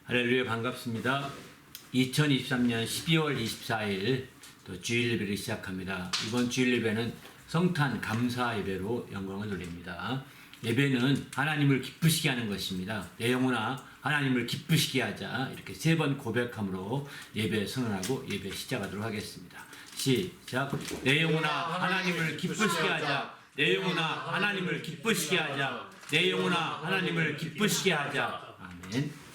할렐루야, 반갑습니다. 2023년 12월 24일 또 주일 예배를 시작합니다. 이번 주일 예배는 성탄 감사 예배로 영광을 돌립니다. 예배는 하나님을 기쁘시게 하는 것입니다. 내 영혼아 하나님을 기쁘시게 하자, 이렇게 3번 고백함으로 예배 선언하고 예배 시작하도록 하겠습니다. 시작. 내 영혼아 하나님을 기쁘시게 하자. 내 영혼아 하나님을 기쁘시게 하자. 내 영혼아 하나님을 기쁘시게 하자. 아멘.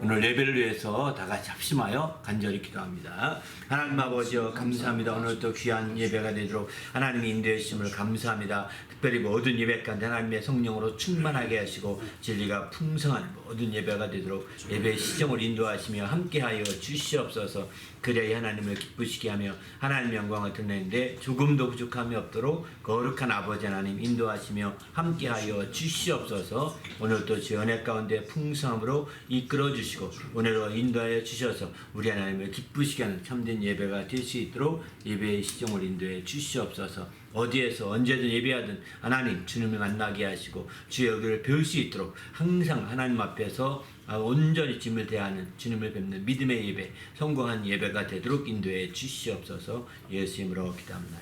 오늘 예배를 위해서 다 같이 합심하여 간절히 기도합니다. 하나님 아버지여, 감사합니다. 오늘도 귀한 예배가 되도록 하나님의 인도해 주심을 감사합니다. 특별히 모든 예배 가운데 하나님의 성령으로 충만하게 하시고 진리가 풍성한 모든 예배가 되도록 예배의 시정을 인도하시며 함께하여 주시옵소서. 그래야 하나님을 기쁘시게 하며 하나님의 영광을 드러내는데 조금도 부족함이 없도록 거룩한 아버지 하나님 인도하시며 함께하여 주시옵소서. 오늘도 주 은혜 가운데 풍성함으로 이끌어 주시고 오늘도 인도하여 주셔서 우리 하나님을 기쁘시게 하는 참된 예배가 될 수 있도록 예배의 시정을 인도해 주시옵소서. 어디에서 언제든 예배하든 하나님 주님을 만나게 하시고 주의 의를 배울 수 있도록 항상 하나님 앞에서 온전히 주님을 대하는, 주님을 뵙는 믿음의 예배, 성공한 예배가 되도록 인도해 주시옵소서. 예수 이름으로 기도합니다.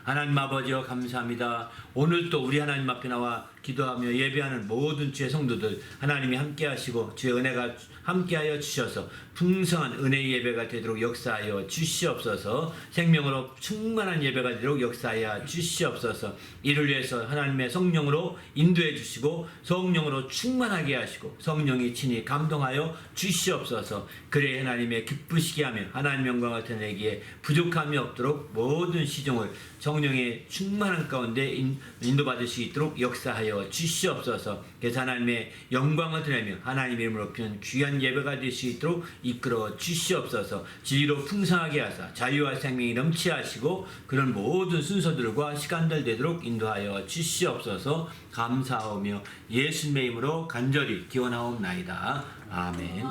하나님 아버지여, 감사합니다. 오늘 또 우리 하나님 앞에 나와 기도하며 예배하는 모든 주의 성도들 하나님이 함께 하시고 주의 은혜가 함께하여 주셔서 풍성한 은혜의 예배가 되도록 역사하여 주시옵소서. 생명으로 충만한 예배가 되도록 역사하여 주시옵소서. 이를 위해서 하나님의 성령으로 인도해 주시고 성령으로 충만하게 하시고 성령이 친히 감동하여 주시옵소서. 그래 하나님의 기쁘시게 하며 하나님 영광을 드러내기에 부족함이 없도록 모든 시종을 성령의 충만한 가운데 인도받을 수 있도록 역사하여 하여 주시옵소서. 그래서 하나님의 영광을 드리며 하나님 이름으로 피는 귀한 예배가 될 수 있도록 이끌어 주시옵소서. 지혜로 풍성하게 하사 자유와 생명이 넘치 하시고 그런 모든 순서들과 시간들 되도록 인도하여 주시옵소서. 감사하며 예수님의 이름으로 간절히 기원하옵나이다. 아멘.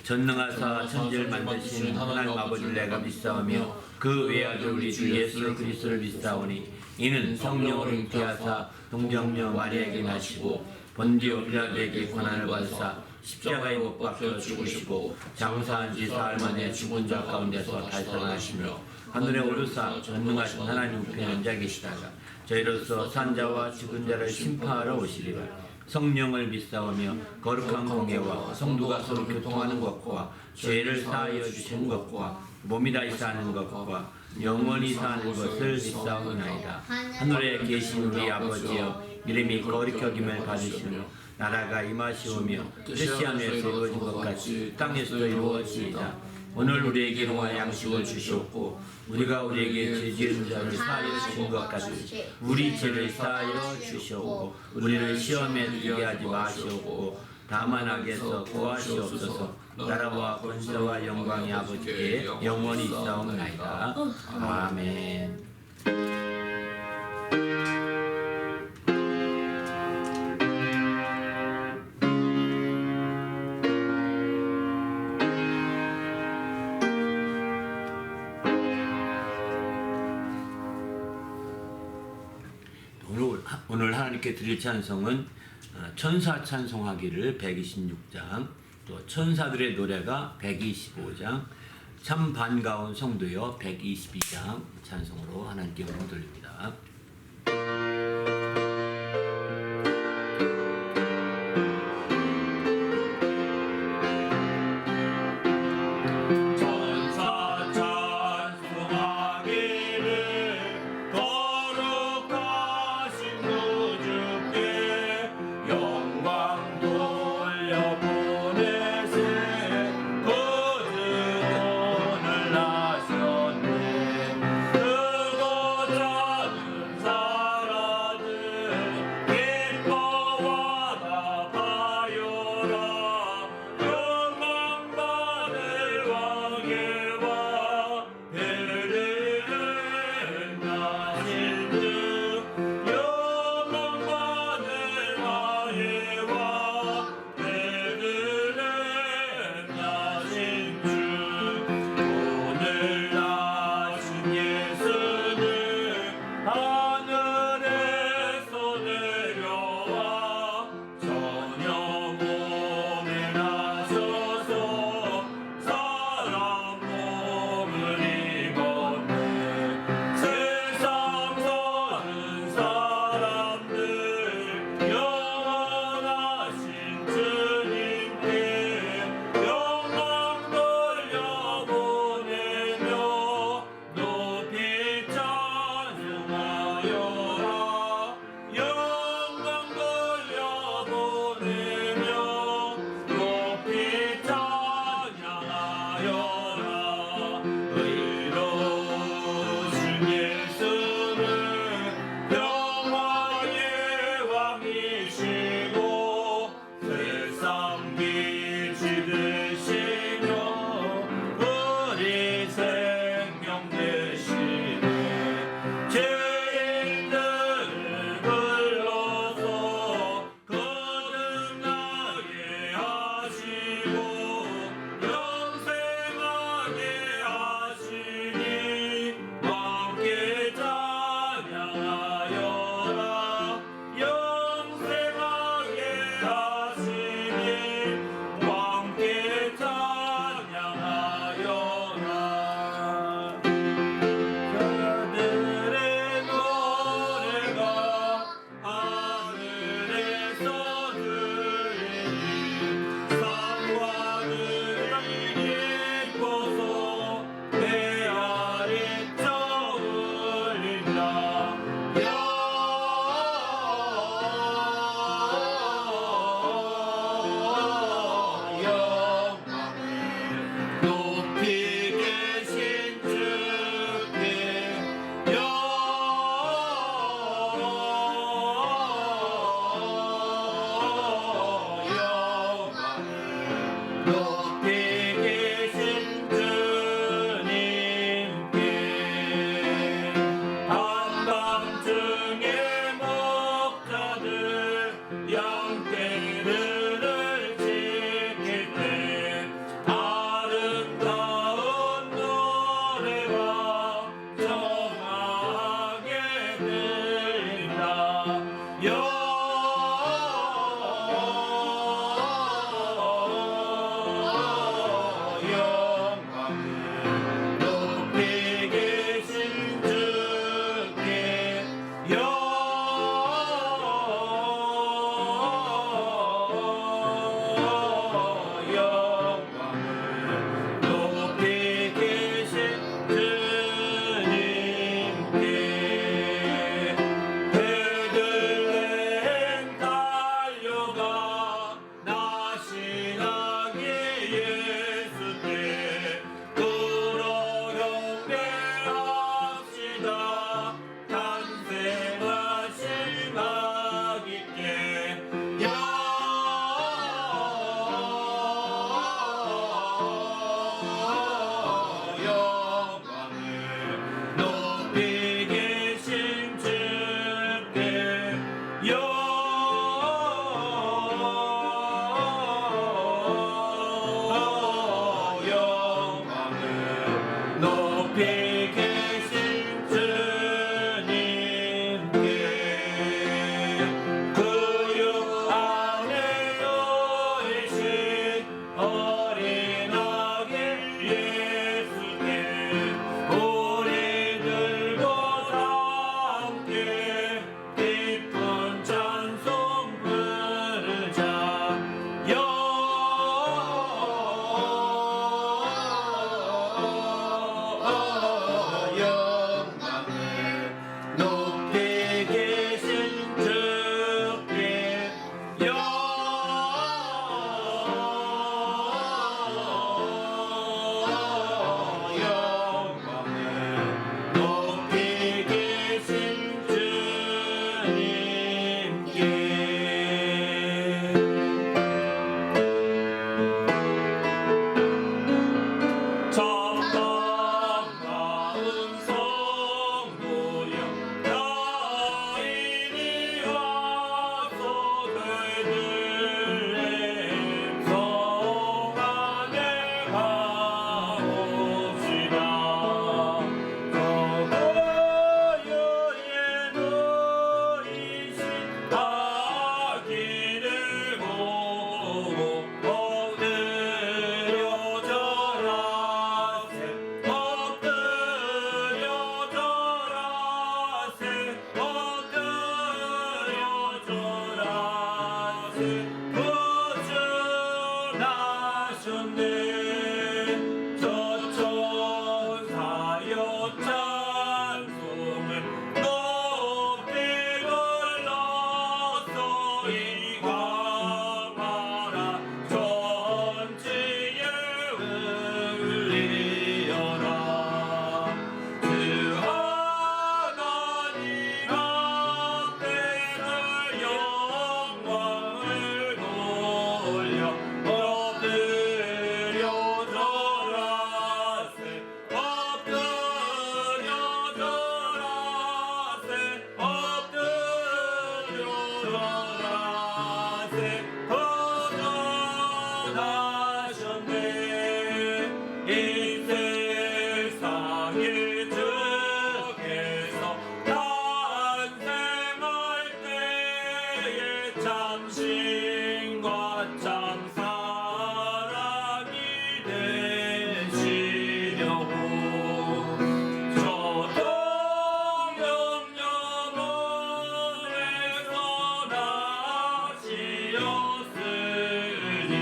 전능하사 천지를 만드신 하나님 아버지를 내가 믿사오며 그 외아들 우리 주 예수 그리스도를 믿사오니 이는 성령으로 잉태하사 동정녀 마리아에게 나시고 본디오 빌라도에게 고난을 받으사 십자가에 못 박혀 죽으시고 장사한 지 사흘 만에 죽은 자 가운데서 달성하시며 하늘에 오르사 전능하신 하나님 우편에 앉아 계시다가 저희로서 산자와 죽은 자를 심판하러 오시리라. 성령을 믿사오며 거룩한 공예와 성도가 서로 교통하는 것과 죄를 사하여 주시는 것과 몸이 다시 사는 것과 영원히 사는 것을 믿사오나이다. 하늘에 계신 우리 아버지여 이름이 거룩히 여김을 받으시며 나라가 임하시오며 뜻이 하늘에서 이루어진 것 같이 땅에서도 이루어지이다. 오늘 우리에게 일용할 양식을 주시옵고 우리가 우리에게 죄 지은 자를 사하여 주신 것 같이 우리 죄를 사하여 주시옵고 우리를 시험에 들게 하지 마시옵고 다만 악에서 구하시옵소서. 나라와 권세와 영광이 아버지께 영원히 있사옵나이다. 아멘. 오늘 하나님께 드릴 찬송은 천사 찬송하기를 126장, 또 천사들의 노래가 125장, 참 반가운 성도여 122장 찬송으로 하나님께 영광 돌립니다. 높이 계신 주님께 한밤중에 목자들 양떼들을 지킬 때 아름다운 노래가 정하게 들린다. 영광을 높이 계신 주께 영광을 높이 계신 주님께 베들레헴 달려가 나시나기 예수께 불어 경배합시다. 탄생하신 아기께 영광을 높이 계신 주께 영광을 높이 계신 주님께 구육 안에 놓이신 어린 아기 예수께 우리들과 함께 기쁜 찬송 부르자. 영광을 높이 계신 주께 영광을 높이 계신 주님께 정당가운 성도여 야인이 와서 베들레헴 성 안에 가봅시다. 저거여에 놓이신 아기를 보고 엎드려 절하세 엎드려 절하세 엎드려 절하세 구주나셨네. 저천사여 찬송을 높이 불러소이 광활한 천지에 울리어라. 주 하나님 앞에는 영광을 돌려 엎드려 절하세 엎드려 절하세 엎드려 절하세 거절하셨네. 이 세상의 주께서 탄생할 때에 참신과 참 사랑이 되시려고 저 동영영원에서 나시었으니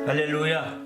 할렐루야.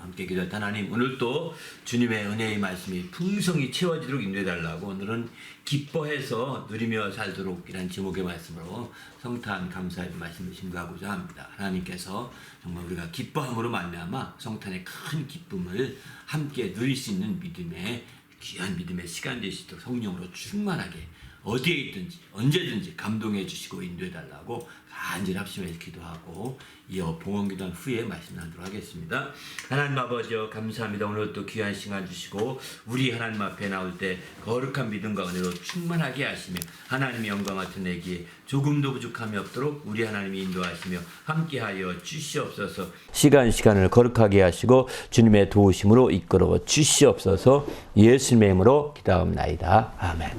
함께 기도할 하나님, 오늘 또 주님의 은혜의 말씀이 풍성히 채워지도록 인도해달라고 오늘은 기뻐해서 누리며 살도록 이란 제목의 말씀으로 성탄 감사의 말씀을 증거하고자 합니다. 하나님께서 정말 우리가 기뻐함으로 말미암아 성탄의 큰 기쁨을 함께 누릴 수 있는 믿음의 귀한 믿음의 시간 되시도록 성령으로 충만하게 어디에 있든지 언제든지 감동해 주시고 인도해 달라고 간절히 합심해서 기도하고 이어 봉헌기도한 후에 말씀 나누도록 하겠습니다. 하나님 아버지여 감사합니다. 오늘 또 귀한 시간 주시고 우리 하나님 앞에 나올 때 거룩한 믿음과 은혜로 충만하게 하시며 하나님의 영광을 드러내기에 조금도 부족함이 없도록 우리 하나님이 인도하시며 함께하여 주시옵소서. 시간을 거룩하게 하시고 주님의 도우심으로 이끌어 주시옵소서. 예수님의 이름으로 기도하옵나이다. 아멘.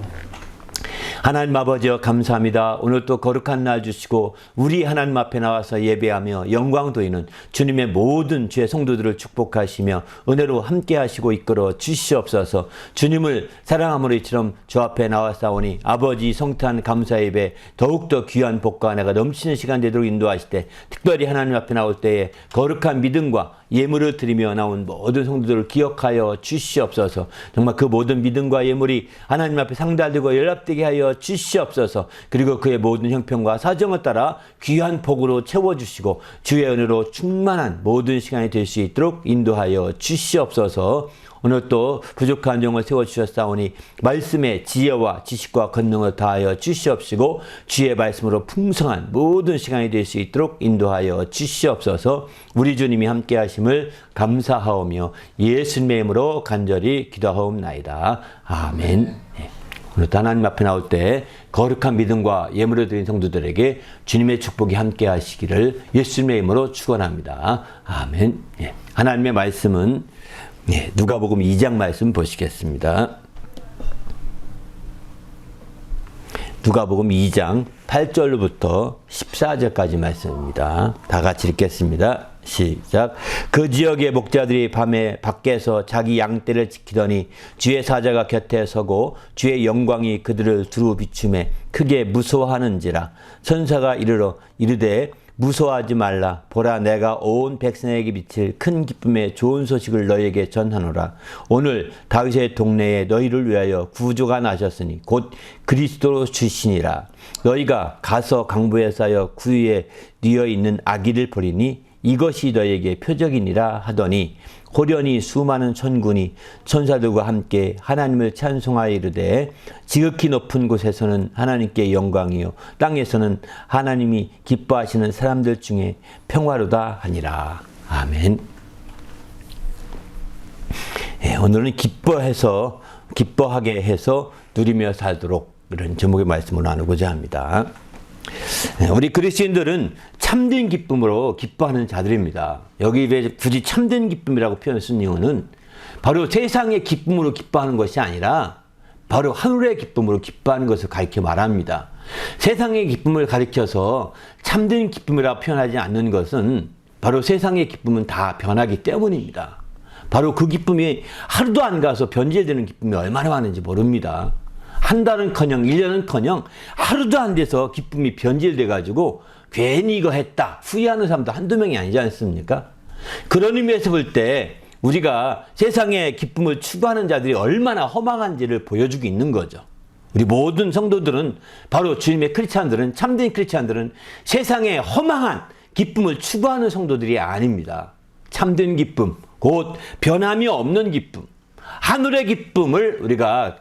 하나님 아버지여 감사합니다. 오늘 또 거룩한 날 주시고 우리 하나님 앞에 나와서 예배하며 영광 돌리는 주님의 모든 주의 성도들을 축복하시며 은혜로 함께 하시고 이끌어 주시옵소서. 주님을 사랑함으로 이처럼 주 앞에 나와싸우니 아버지 성탄 감사 예배 더욱더 귀한 복과 은혜가 넘치는 시간 되도록 인도하실 때 특별히 하나님 앞에 나올 때에 거룩한 믿음과 예물을 드리며 나온 모든 성도들을 기억하여 주시옵소서. 정말 그 모든 믿음과 예물이 하나님 앞에 상달되고 연락되게 하여 주시옵소서. 그리고 그의 모든 형편과 사정을 따라 귀한 복으로 채워주시고 주의 은혜로 충만한 모든 시간이 될 수 있도록 인도하여 주시옵소서. 오늘 또 부족한 영을 세워주셨사오니 말씀의 지혜와 지식과 권능을 다하여 주시옵시고 주의 말씀으로 풍성한 모든 시간이 될 수 있도록 인도하여 주시옵소서. 우리 주님이 함께 하심을 감사하오며 예수님의 이름으로 간절히 기도하옵나이다. 아멘. 네. 오늘 하나님 앞에 나올 때 거룩한 믿음과 예물을 드린 성도들에게 주님의 축복이 함께 하시기를 예수님의 이름으로 축원합니다. 아멘. 네. 하나님의 말씀은 누가복음 2장 말씀 보시겠습니다. 누가복음 2장 8절부터 14절까지 말씀입니다. 다 같이 읽겠습니다. 시작. 그 지역의 목자들이 밤에 밖에서 자기 양떼를 지키더니 주의 사자가 곁에 서고 주의 영광이 그들을 두루 비추매 크게 무서워하는지라. 천사가 이르되 무서워하지 말라. 보라, 내가 온 백성에게 미칠 큰 기쁨의 좋은 소식을 너희에게 전하노라. 오늘 다윗의 동네에 너희를 위하여 구주가 나셨으니 곧 그리스도 주시니라. 너희가 가서 강보에 쌓여 구유에 뉘어 있는 아기를 보리니 이것이 너희에게 표적이니라 하더니 호련히 수많은 천군이 천사들과 함께 하나님을 찬송하여 이르되 지극히 높은 곳에서는 하나님께 영광이요 땅에서는 하나님이 기뻐하시는 사람들 중에 평화로다 하니라. 아멘. 오늘은 기뻐하게 해서 누리며 살도록 이런 제목의 말씀을 나누고자 합니다. 우리 그리스도인들은 참된 기쁨으로 기뻐하는 자들입니다. 여기 왜 굳이 참된 기쁨이라고 표현을 쓴 이유는 바로 세상의 기쁨으로 기뻐하는 것이 아니라 바로 하늘의 기쁨으로 기뻐하는 것을 가리켜 말합니다. 세상의 기쁨을 가리켜서 참된 기쁨이라고 표현하지 않는 것은 바로 세상의 기쁨은 다 변하기 때문입니다. 바로 그 기쁨이 하루도 안 가서 변질되는 기쁨이 얼마나 많은지 모릅니다. 한 달은커녕 1년은커녕 하루도 안 돼서 기쁨이 변질돼가지고 괜히 이거 했다 후회하는 사람도 한두 명이 아니지 않습니까? 그런 의미에서 볼 때 우리가 세상의 기쁨을 추구하는 자들이 얼마나 허망한지를 보여주고 있는 거죠. 우리 모든 성도들은 바로 주님의 크리스찬들은 참된 크리스찬들은 세상의 허망한 기쁨을 추구하는 성도들이 아닙니다. 참된 기쁨, 곧 변함이 없는 기쁨, 하늘의 기쁨을 우리가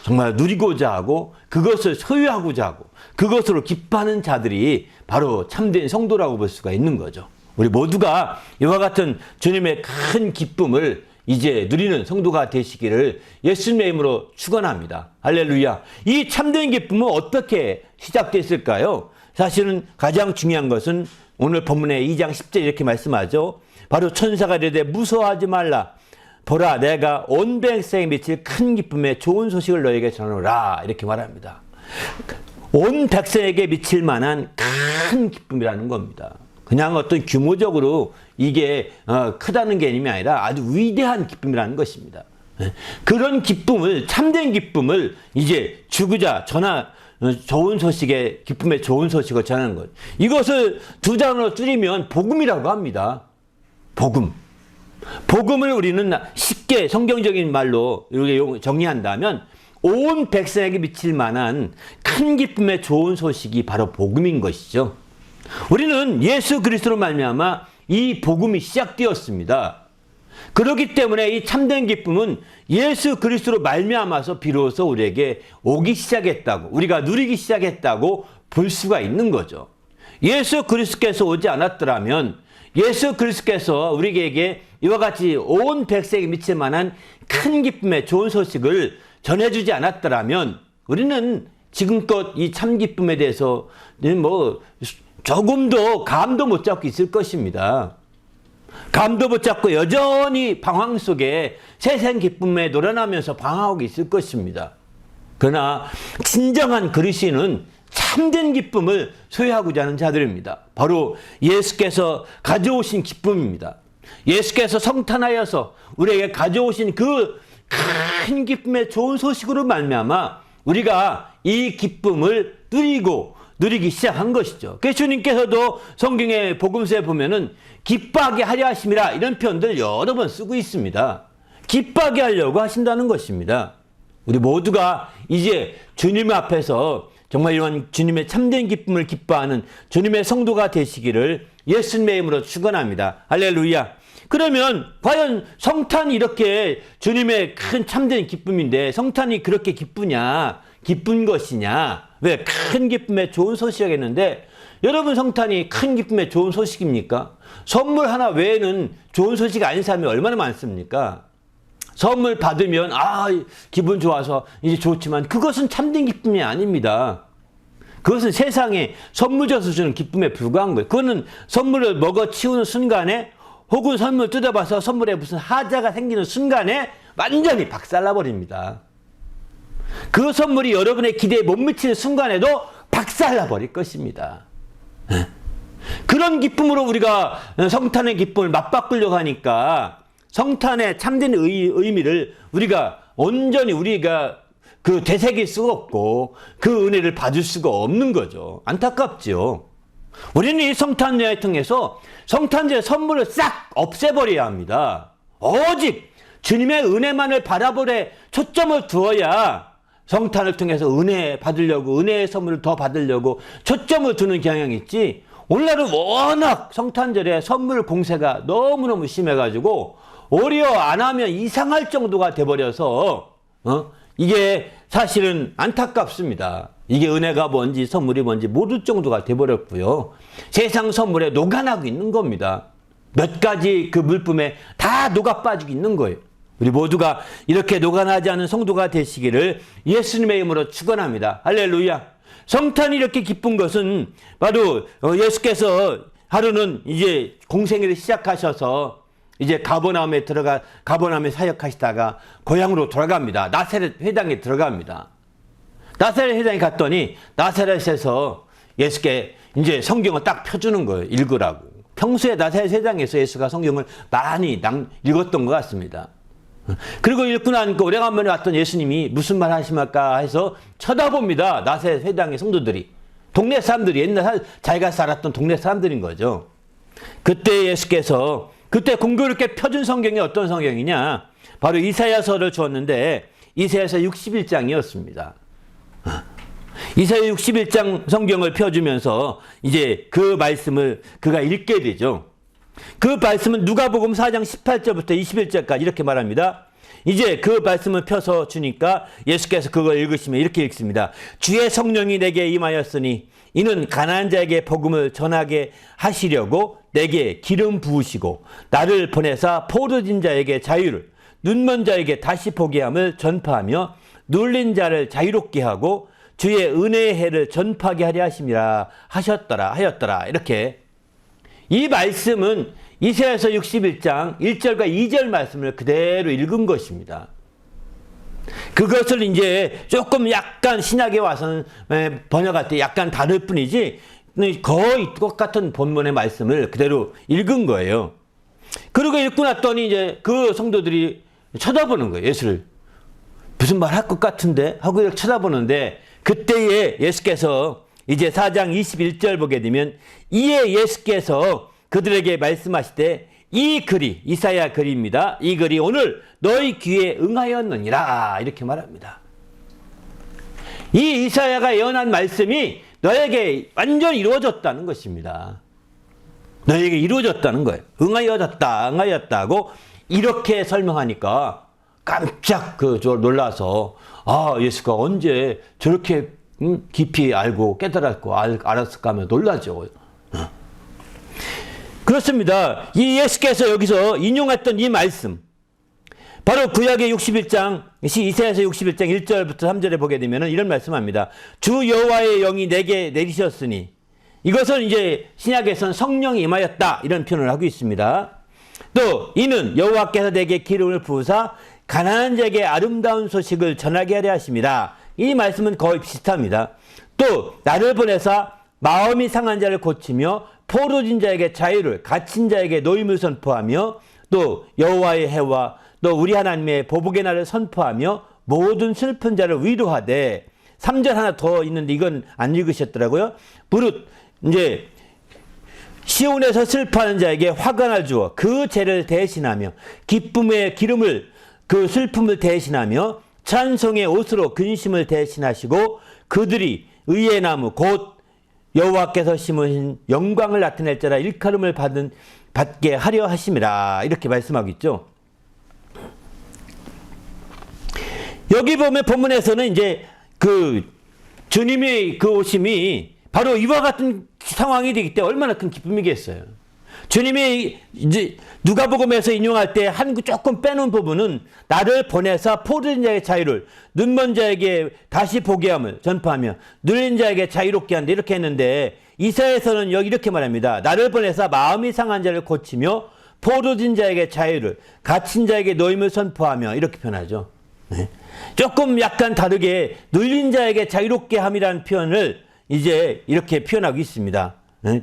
정말 누리고자 하고 그것을 소유하고자 하고 그것으로 기뻐하는 자들이 바로 참된 성도라고 볼 수가 있는 거죠. 우리 모두가 이와 같은 주님의 큰 기쁨을 이제 누리는 성도가 되시기를 예수님의 이름으로 축원합니다. 할렐루야. 이 참된 기쁨은 어떻게 시작됐을까요? 사실은 가장 중요한 것은 오늘 본문의 2장 10절 이렇게 말씀하죠. 바로 천사가 이르되 무서워하지 말라. 보라, 내가 온 백성에 미칠 큰 기쁨의 좋은 소식을 너에게 전하노라. 이렇게 말합니다. 온 백성에게 미칠 만한 큰 기쁨이라는 겁니다. 그냥 어떤 규모적으로 이게 크다는 개념이 아니라 아주 위대한 기쁨이라는 것입니다. 그런 기쁨을, 참된 기쁨을 이제 주고자 좋은 소식의 기쁨의 좋은 소식을 전하는 것. 이것을 두 단어로 줄이면 복음이라고 합니다. 복음. 복음을 우리는 쉽게 성경적인 말로 이렇게 정리한다면 온 백성에게 미칠 만한 큰 기쁨의 좋은 소식이 바로 복음인 것이죠. 우리는 예수 그리스도로 말미암아 이 복음이 시작되었습니다. 그렇기 때문에 이 참된 기쁨은 예수 그리스도로 말미암아서 비로소 우리에게 오기 시작했다고, 우리가 누리기 시작했다고 볼 수가 있는 거죠. 예수 그리스도께서 오지 않았더라면, 예수 그리스도께서 우리에게 이와 같이 온 백성에게 미칠 만한 큰 기쁨의 좋은 소식을 전해주지 않았더라면 우리는 지금껏 이 참 기쁨에 대해서 뭐 조금도 감도 못 잡고 있을 것입니다. 감도 못 잡고 여전히 방황 속에 세상 기쁨에 놀아나면서 방황하고 있을 것입니다. 그러나 진정한 그리스도인은 참된 기쁨을 소유하고자 하는 자들입니다. 바로 예수께서 가져오신 기쁨입니다. 예수께서 성탄하여서 우리에게 가져오신 그 큰 기쁨의 좋은 소식으로 말미암아 우리가 이 기쁨을 누리기 시작한 것이죠. 그래서 주님께서도 성경의 복음서에 보면은 기뻐하게 하려 하심이라 이런 표현들 여러 번 쓰고 있습니다. 기뻐하게 하려고 하신다는 것입니다. 우리 모두가 이제 주님 앞에서 정말 이런 주님의 참된 기쁨을 기뻐하는 주님의 성도가 되시기를 예수님의 이름으로 축원합니다. 할렐루야. 그러면 과연 성탄이 이렇게 주님의 큰 참된 기쁨인데 성탄이 그렇게 기쁜 것이냐? 왜? 큰 기쁨의 좋은 소식이겠는데 여러분, 성탄이 큰 기쁨의 좋은 소식입니까? 선물 하나 외에는 좋은 소식이 아닌 사람이 얼마나 많습니까? 선물 받으면 기분 좋아서 이제 좋지만 그것은 참된 기쁨이 아닙니다. 그것은 세상에 선물 줘서 주는 기쁨에 불과한 거예요. 그거는 선물을 먹어 치우는 순간에 혹은 선물 뜯어봐서 선물에 무슨 하자가 생기는 순간에 완전히 박살나버립니다. 그 선물이 여러분의 기대에 못 미치는 순간에도 박살나버릴 것입니다. 그런 기쁨으로 우리가 성탄의 기쁨을 맞바꾸려고 하니까 성탄의 참된 의미를 우리가 온전히 그 되새길 수가 없고 그 은혜를 받을 수가 없는 거죠. 안타깝죠. 우리는 이 성탄절을 통해서 성탄절 선물을 싹 없애버려야 합니다. 오직 주님의 은혜만을 바라보래 초점을 두어야 성탄을 통해서 은혜 받으려고, 은혜의 선물을 더 받으려고 초점을 두는 경향이 있지, 오늘날은 워낙 성탄절에 선물 공세가 너무너무 심해가지고 오히려 안 하면 이상할 정도가 돼버려서 이게 사실은 안타깝습니다. 이게 은혜가 뭔지 선물이 뭔지 모를 정도가 돼버렸고요. 세상 선물에 녹아나고 있는 겁니다. 몇 가지 그 물품에 다 녹아 빠지고 있는 거예요. 우리 모두가 이렇게 녹아나지 않은 성도가 되시기를 예수님의 이름으로 축원합니다. 할렐루야. 성탄이 이렇게 기쁜 것은 바로 예수께서 하루는 이제 공생애를 시작하셔서 이제 가버나움에 사역하시다가 고향으로 돌아갑니다. 나사렛 회당에 들어갑니다. 나사렛 회당에 갔더니 나사렛에서 예수께 이제 성경을 딱 펴주는 거예요. 읽으라고. 평소에 나사렛 회당에서 예수가 성경을 많이 읽었던 것 같습니다. 그리고 읽고 나니까 오래간만에 왔던 예수님이 무슨 말 하시실까 해서 쳐다봅니다. 나사렛 회당의 성도들이. 동네 사람들이, 옛날 자기가 살았던 동네 사람들인 거죠. 그때 예수께서 그때 공교롭게 펴준 성경이 어떤 성경이냐, 바로 이사야서를 주었는데 이사야서 61장이었습니다. 이사야 61장 성경을 펴주면서 이제 그 말씀을 그가 읽게 되죠. 그 말씀은 누가복음 4장 18절부터 21절까지 이렇게 말합니다. 이제 그 말씀을 펴서 주니까 예수께서 그걸 읽으시면 이렇게 읽습니다. 주의 성령이 내게 임하였으니 이는 가난한 자에게 복음을 전하게 하시려고 내게 기름 부으시고 나를 보내사 포로진 자에게 자유를, 눈먼 자에게 다시 보게 함을 전파하며 눌린 자를 자유롭게 하고 주의 은혜의 해를 전파하게 하려 하였더라. 이렇게 이 말씀은 이사야서 61장 1절과 2절 말씀을 그대로 읽은 것입니다. 그것을 이제 조금 약간 신약에 와서는 번역할 때 약간 다를 뿐이지 거의 똑같은 본문의 말씀을 그대로 읽은 거예요. 그리고 읽고 났더니 이제 그 성도들이 쳐다보는 거예요. 예수를. 무슨 말 할 것 같은데? 하고 이렇게 쳐다보는데 그때에 예수께서 이제 4장 21절 보게 되면 이에 예수께서 그들에게 말씀하시되 이 글이 이사야 글입니다. 이 글이 오늘 너희 귀에 응하였느니라 이렇게 말합니다. 이 이사야가 예언한 말씀이 너에게 완전히 이루어졌다는 것입니다. 너에게 이루어졌다는 거예요. 응하였다고 이렇게 설명하니까 깜짝 놀라서 예수가 언제 저렇게 깊이 알고 깨달았고 알았을까 하며 놀라죠. 그렇습니다. 이 예수께서 여기서 인용했던 이 말씀, 바로 구약의 61장, 이사야서 61장 1절부터 3절에 보게 되면 이런 말씀합니다. 주 여호와의 영이 내게 내리셨으니, 이것은 이제 신약에서는 성령이 임하였다 이런 표현을 하고 있습니다. 또 이는 여호와께서 내게 기름을 부으사 가난한 자에게 아름다운 소식을 전하게 하려 하십니다. 이 말씀은 거의 비슷합니다. 또 나를 보내사 마음이 상한 자를 고치며 포로진 자에게 자유를, 갇힌 자에게 노임을 선포하며 또 여호와의 해와 또 우리 하나님의 보복의 날을 선포하며 모든 슬픈 자를 위로하되, 3절 하나 더 있는데 이건 안 읽으셨더라고요. 무릇 이제 시온에서 슬퍼하는 자에게 화관을 주어 그 죄를 대신하며 기쁨의 기름을 그 슬픔을 대신하며 찬송의 옷으로 근심을 대신하시고 그들이 의의 나무 곧 여호와께서 심으신 영광을 나타낼 자라 일컬음을 받게 하려 하심이라 이렇게 말씀하고 있죠. 여기 보면 본문에서는 이제 그 주님의 그 오심이 바로 이와 같은 상황이 되기 때문에 얼마나 큰 기쁨이겠어요. 주님이 이제 누가복음에서 인용할 때 한 조금 빼놓은 부분은 나를 보내사 포로된 자의 자유를, 눈먼 자에게 다시 보게 함을 전파하며 눌린 자에게 자유롭게 한다 이렇게 했는데, 이사야에서는 여기 이렇게 말합니다. 나를 보내사 마음이 상한 자를 고치며 포로된 자에게 자유를, 갇힌 자에게 노임을 선포하며 이렇게 표현하죠. 네. 조금 약간 다르게 눌린 자에게 자유롭게 함이라는 표현을 이제 이렇게 표현하고 있습니다.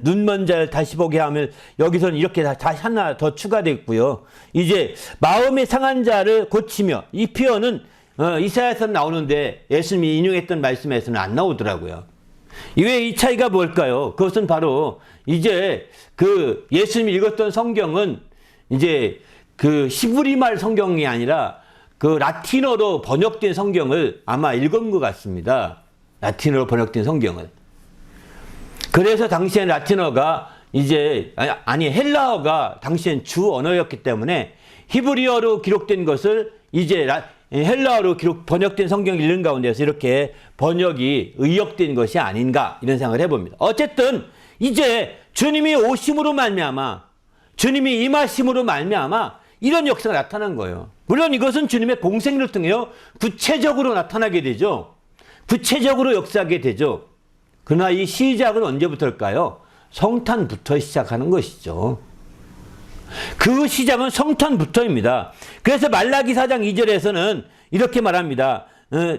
눈먼 자를 다시 보게 하면 여기서는 이렇게 다시 하나 더 추가됐고요. 이제 마음이 상한 자를 고치며, 이 표현은 이사야에서는 나오는데 예수님이 인용했던 말씀에서는 안 나오더라고요. 왜 이 차이가 뭘까요? 그것은 바로 이제 그 예수님이 읽었던 성경은 이제 그 히브리말 성경이 아니라 그 라틴어로 번역된 성경을 아마 읽은 것 같습니다. 라틴어로 번역된 성경을. 그래서 당시엔 라틴어가 이제 헬라어가 당시엔 주 언어였기 때문에 히브리어로 기록된 것을 이제 헬라어로 번역된 성경을 읽는 가운데서 이렇게 번역이 의역된 것이 아닌가 이런 생각을 해봅니다. 어쨌든 이제 주님이 오심으로 말미암아, 주님이 임하심으로 말미암아 이런 역사가 나타난 거예요. 물론 이것은 주님의 공생을 통해서 구체적으로 나타나게 되죠. 구체적으로 역사하게 되죠. 그러나 이 시작은 언제부터일까요? 성탄부터 시작하는 것이죠. 그 시작은 성탄부터입니다. 그래서 말라기 4장 2절에서는 이렇게 말합니다.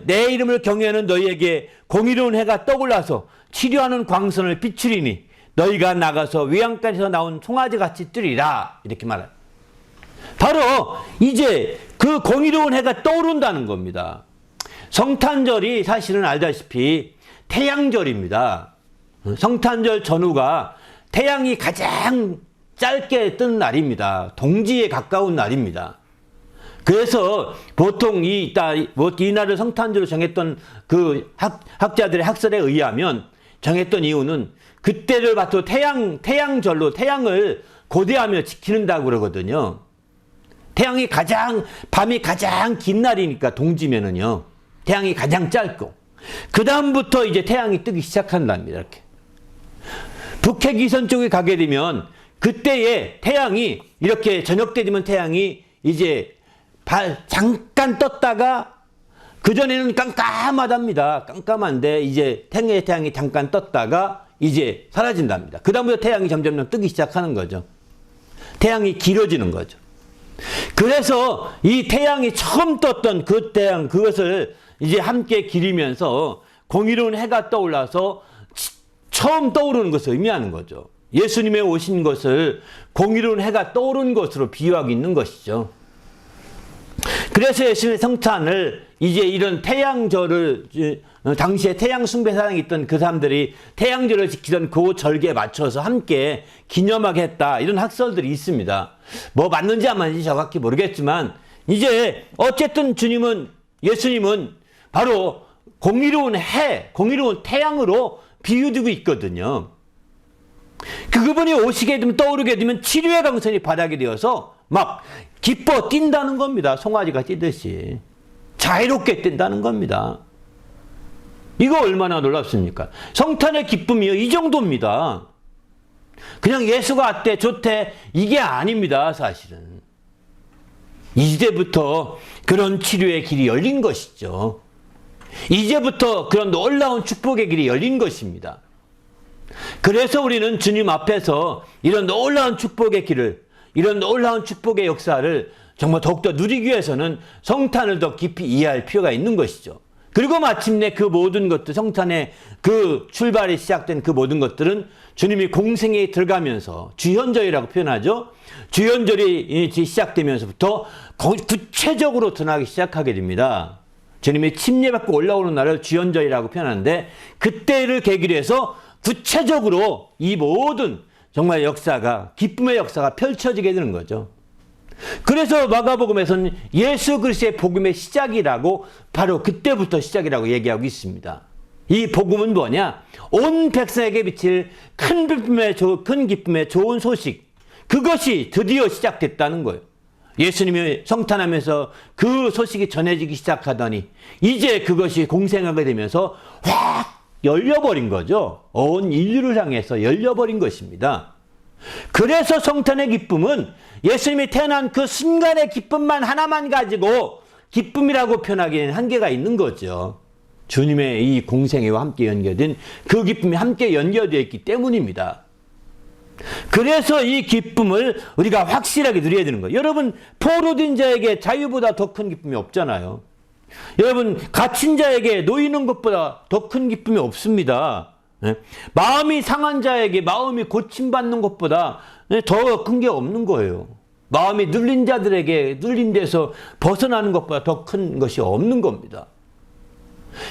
내 이름을 경외하는 너희에게 공의로운 해가 떠올라서 치료하는 광선을 비추리니 너희가 나가서 외양간에서 나온 송아지같이 뜨리라 이렇게 말해요. 바로 이제 그 공의로운 해가 떠오른다는 겁니다. 성탄절이 사실은 알다시피 태양절입니다. 성탄절 전후가 태양이 가장 짧게 뜬 날입니다. 동지에 가까운 날입니다. 그래서 보통 이 날을 성탄절로 정했던 그 학자들의 학설에 의하면 정했던 이유는 그때를 바로 태양절로 태양을 고대하며 지키는다고 그러거든요. 밤이 가장 긴 날이니까 동지면은요. 태양이 가장 짧고. 그 다음부터 이제 태양이 뜨기 시작한답니다. 이렇게. 북해기선 쪽에 가게 되면 그때에 태양이 이렇게 저녁 때 되면 태양이 이제 잠깐 떴다가 그전에는 깜깜하답니다. 깜깜한데 이제 태양이 잠깐 떴다가 이제 사라진답니다. 그 다음부터 태양이 점점 뜨기 시작하는 거죠. 태양이 길어지는 거죠. 그래서 이 태양이 처음 떴던 그 태양, 그것을 이제 함께 기리면서 공의로운 해가 떠올라서 처음 떠오르는 것을 의미하는 거죠. 예수님의 오신 것을 공의로운 해가 떠오른 것으로 비유하고 있는 것이죠. 그래서 예수님의 성탄을 이제 이런 태양절을 당시에 태양 숭배사상이 있던 그 사람들이 태양절을 지키던 그 절기에 맞춰서 함께 기념하게 했다. 이런 학설들이 있습니다. 뭐 맞는지 안 맞는지 정확히 모르겠지만 이제 어쨌든 예수님은 바로 공의로운 공의로운 태양으로 비유되고 있거든요. 그분이 오시게 되면 떠오르게 되면 치료의 강선이 바닥이 되어서 막 기뻐 뛴다는 겁니다. 송아지가 뛰듯이. 자유롭게 뛴다는 겁니다. 이거 얼마나 놀랍습니까? 성탄의 기쁨이요. 이 정도입니다. 그냥 예수가 왔대, 좋대, 이게 아닙니다, 사실은. 이제부터 그런 치료의 길이 열린 것이죠. 이제부터 그런 놀라운 축복의 길이 열린 것입니다. 그래서 우리는 주님 앞에서 이런 놀라운 축복의 길을, 이런 놀라운 축복의 역사를 정말 더욱더 누리기 위해서는 성탄을 더 깊이 이해할 필요가 있는 것이죠. 그리고 마침내 그 모든 것들, 성탄의 그 출발이 시작된 그 모든 것들은 주님이 공생에 들어가면서 주현절이라고 표현하죠. 주현절이 시작되면서부터 구체적으로 드러나기 시작하게 됩니다. 주님이 침례받고 올라오는 날을 주현절이라고 표현하는데 그때를 계기로 해서 구체적으로 이 모든 정말 역사가, 기쁨의 역사가 펼쳐지게 되는 거죠. 그래서 마가복음에서는 예수 그리스도의 복음의 시작이라고, 바로 그때부터 시작이라고 얘기하고 있습니다. 이 복음은 뭐냐? 온 백성에게 비칠 큰 기쁨의 좋은 소식, 그것이 드디어 시작됐다는 거예요. 예수님이 성탄하면서 그 소식이 전해지기 시작하더니 이제 그것이 공생하게 되면서 확 열려버린 거죠. 온 인류를 향해서 열려버린 것입니다. 그래서 성탄의 기쁨은 예수님이 태어난 그 순간의 기쁨만 하나만 가지고 기쁨이라고 표현하기에는 한계가 있는 거죠. 주님의 이 공생애와 함께 연결된 그 기쁨이 함께 연결되어 있기 때문입니다. 그래서 이 기쁨을 우리가 확실하게 누려야 되는 거예요. 여러분, 포로된 자에게 자유보다 더 큰 기쁨이 없잖아요. 여러분, 갇힌 자에게 놓이는 것보다 더 큰 기쁨이 없습니다. 마음이 상한 자에게 마음이 고침받는 것보다 더 큰 게 없는 거예요. 마음이 눌린 자들에게 눌린 데서 벗어나는 것보다 더 큰 것이 없는 겁니다.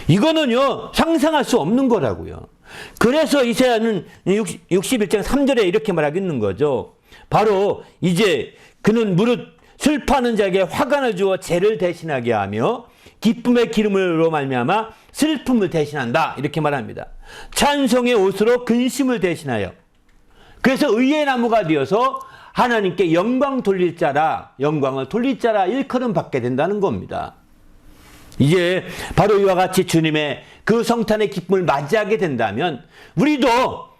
이거는요, 상상할 수 없는 거라고요. 그래서 이사야는 61장 3절에 이렇게 말하고 있는 거죠. 바로 이제 그는 무릇 슬퍼하는 자에게 화관을 주어 죄를 대신하게 하며 기쁨의 기름으로 말미암아 슬픔을 대신한다, 이렇게 말합니다. 찬송의 옷으로 근심을 대신하여, 그래서 의의 나무가 되어서 하나님께 영광을 돌릴 자라 일컬음 받게 된다는 겁니다. 이제 바로 이와 같이 주님의 그 성탄의 기쁨을 맞이하게 된다면 우리도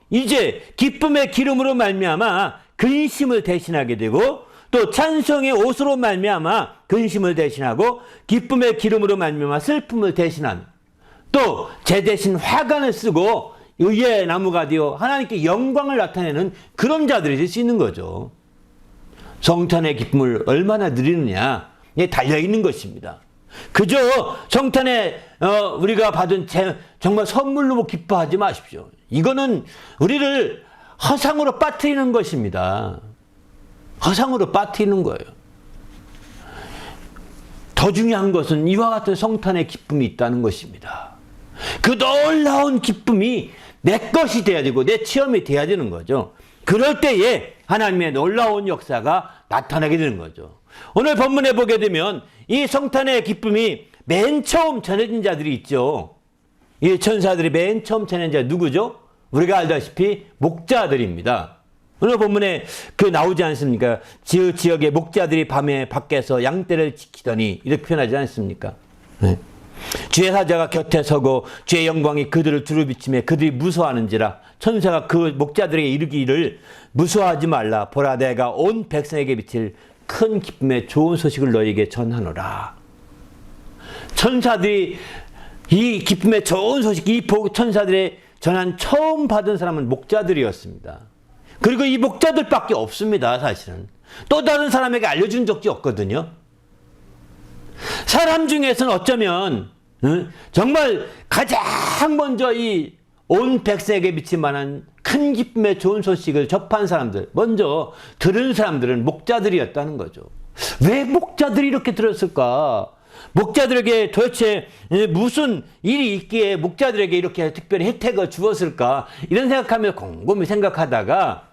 이제 기쁨의 기름으로 말미암아 근심을 대신하게 되고, 또 찬송의 옷으로 말미암아 근심을 대신하고 기쁨의 기름으로 말미암아 슬픔을 대신한, 또 제 대신 화관을 쓰고 의의 나무가 되어 하나님께 영광을 나타내는 그런 자들이 될 수 있는 거죠. 성탄의 기쁨을 얼마나 누리느냐에 달려있는 것입니다. 그저 성탄에 우리가 받은 정말 선물로 기뻐하지 마십시오. 이거는 우리를 허상으로 빠뜨리는 것입니다. 허상으로 빠뜨리는 거예요. 더 중요한 것은 이와 같은 성탄의 기쁨이 있다는 것입니다. 그 놀라운 기쁨이 내 것이 돼야 되고 내 체험이 돼야 되는 거죠. 그럴 때에 하나님의 놀라운 역사가 나타나게 되는 거죠. 오늘 본문에 보게 되면 이 성탄의 기쁨이 맨 처음 전해진 자들이 있죠. 이 천사들이 맨 처음 전해진 자 누구죠? 우리가 알다시피 목자들입니다. 오늘 본문에 나오지 않습니까? 지역의 목자들이 밤에 밖에서 양떼를 지키더니, 이렇게 표현하지 않습니까? 네. 주의 사자가 곁에 서고 주의 영광이 그들을 두루비치매 그들이 무서워하는지라. 천사가 그 목자들에게 이르기를 무서워하지 말라. 보라, 내가 온 백성에게 비칠 큰 기쁨의 좋은 소식을 너희에게 전하노라. 천사들이 이 기쁨의 좋은 소식, 이 천사들의 전한 처음 받은 사람은 목자들이었습니다. 그리고 이 목자들밖에 없습니다, 사실은. 또 다른 사람에게 알려준 적이 없거든요. 사람 중에서는 어쩌면 정말 가장 먼저 이 온 백성에게 미칠 만한 큰 기쁨의 좋은 소식을 접한 사람들, 먼저 들은 사람들은 목자들이었다는 거죠. 왜 목자들이 이렇게 들었을까? 목자들에게 도대체 무슨 일이 있기에 목자들에게 이렇게 특별히 혜택을 주었을까? 이런 생각하며 곰곰이 생각하다가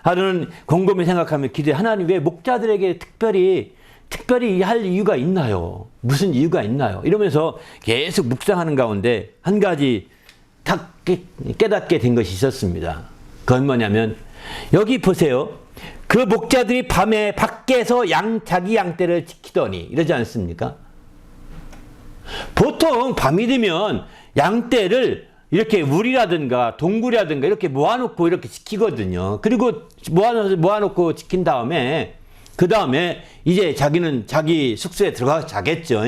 하루는 곰곰이 생각하며 기도해. 하나님, 왜 목자들에게 특별히 할 이유가 있나요? 무슨 이유가 있나요? 이러면서 계속 묵상하는 가운데 한 가지 딱 깨닫게 된 것이 있었습니다. 그건 뭐냐면, 여기 보세요. 그 목자들이 밤에 밖에서 자기 양떼를 지키더니, 이러지 않습니까? 보통 밤이 되면 양떼를 이렇게 우리라든가 동굴이라든가 이렇게 모아놓고 이렇게 지키거든요. 그리고 모아놓고 지킨 다음에, 그 다음에 이제 자기는 자기 숙소에 들어가서 자겠죠.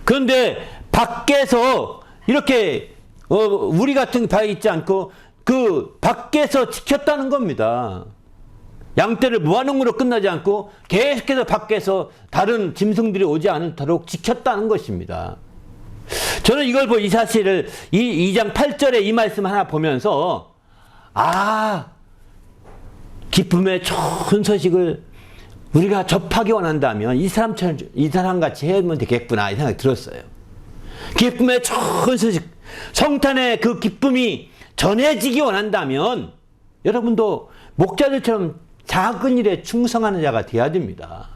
그런데 밖에서 이렇게 우리 같은 바 있지 않고 그 밖에서 지켰다는 겁니다. 양떼를 무한으로 끝나지 않고 계속해서 밖에서 다른 짐승들이 오지 않도록 지켰다는 것입니다. 저는 이걸 보고 이 사실을 2장 8절에 이 말씀 하나 보면서, 기쁨의 좋은 소식을 우리가 접하기 원한다면 이 사람 같이 해면 되겠구나, 이 생각이 들었어요. 기쁨의 좋은 소식, 성탄의 그 기쁨이 전해지기 원한다면 여러분도 목자들처럼 작은 일에 충성하는 자가 되어야 됩니다.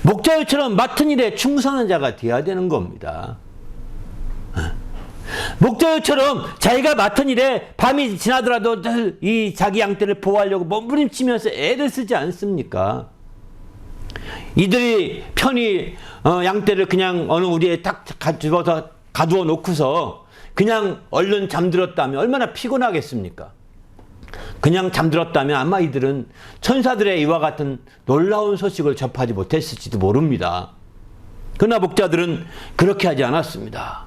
목자들처럼 맡은 일에 충성하는 자가 되어야 되는 겁니다. 목자들처럼 자기가 맡은 일에 밤이 지나더라도 늘 이 자기 양떼를 보호하려고 몸부림치면서 애를 쓰지 않습니까? 이들이 편히 양떼를 그냥 어느 우리에 딱 집어서 가두어 놓고서 그냥 얼른 잠들었다면 얼마나 피곤하겠습니까? 그냥 잠들었다면 아마 이들은 천사들의 이와 같은 놀라운 소식을 접하지 못했을지도 모릅니다. 그러나 목자들은 그렇게 하지 않았습니다.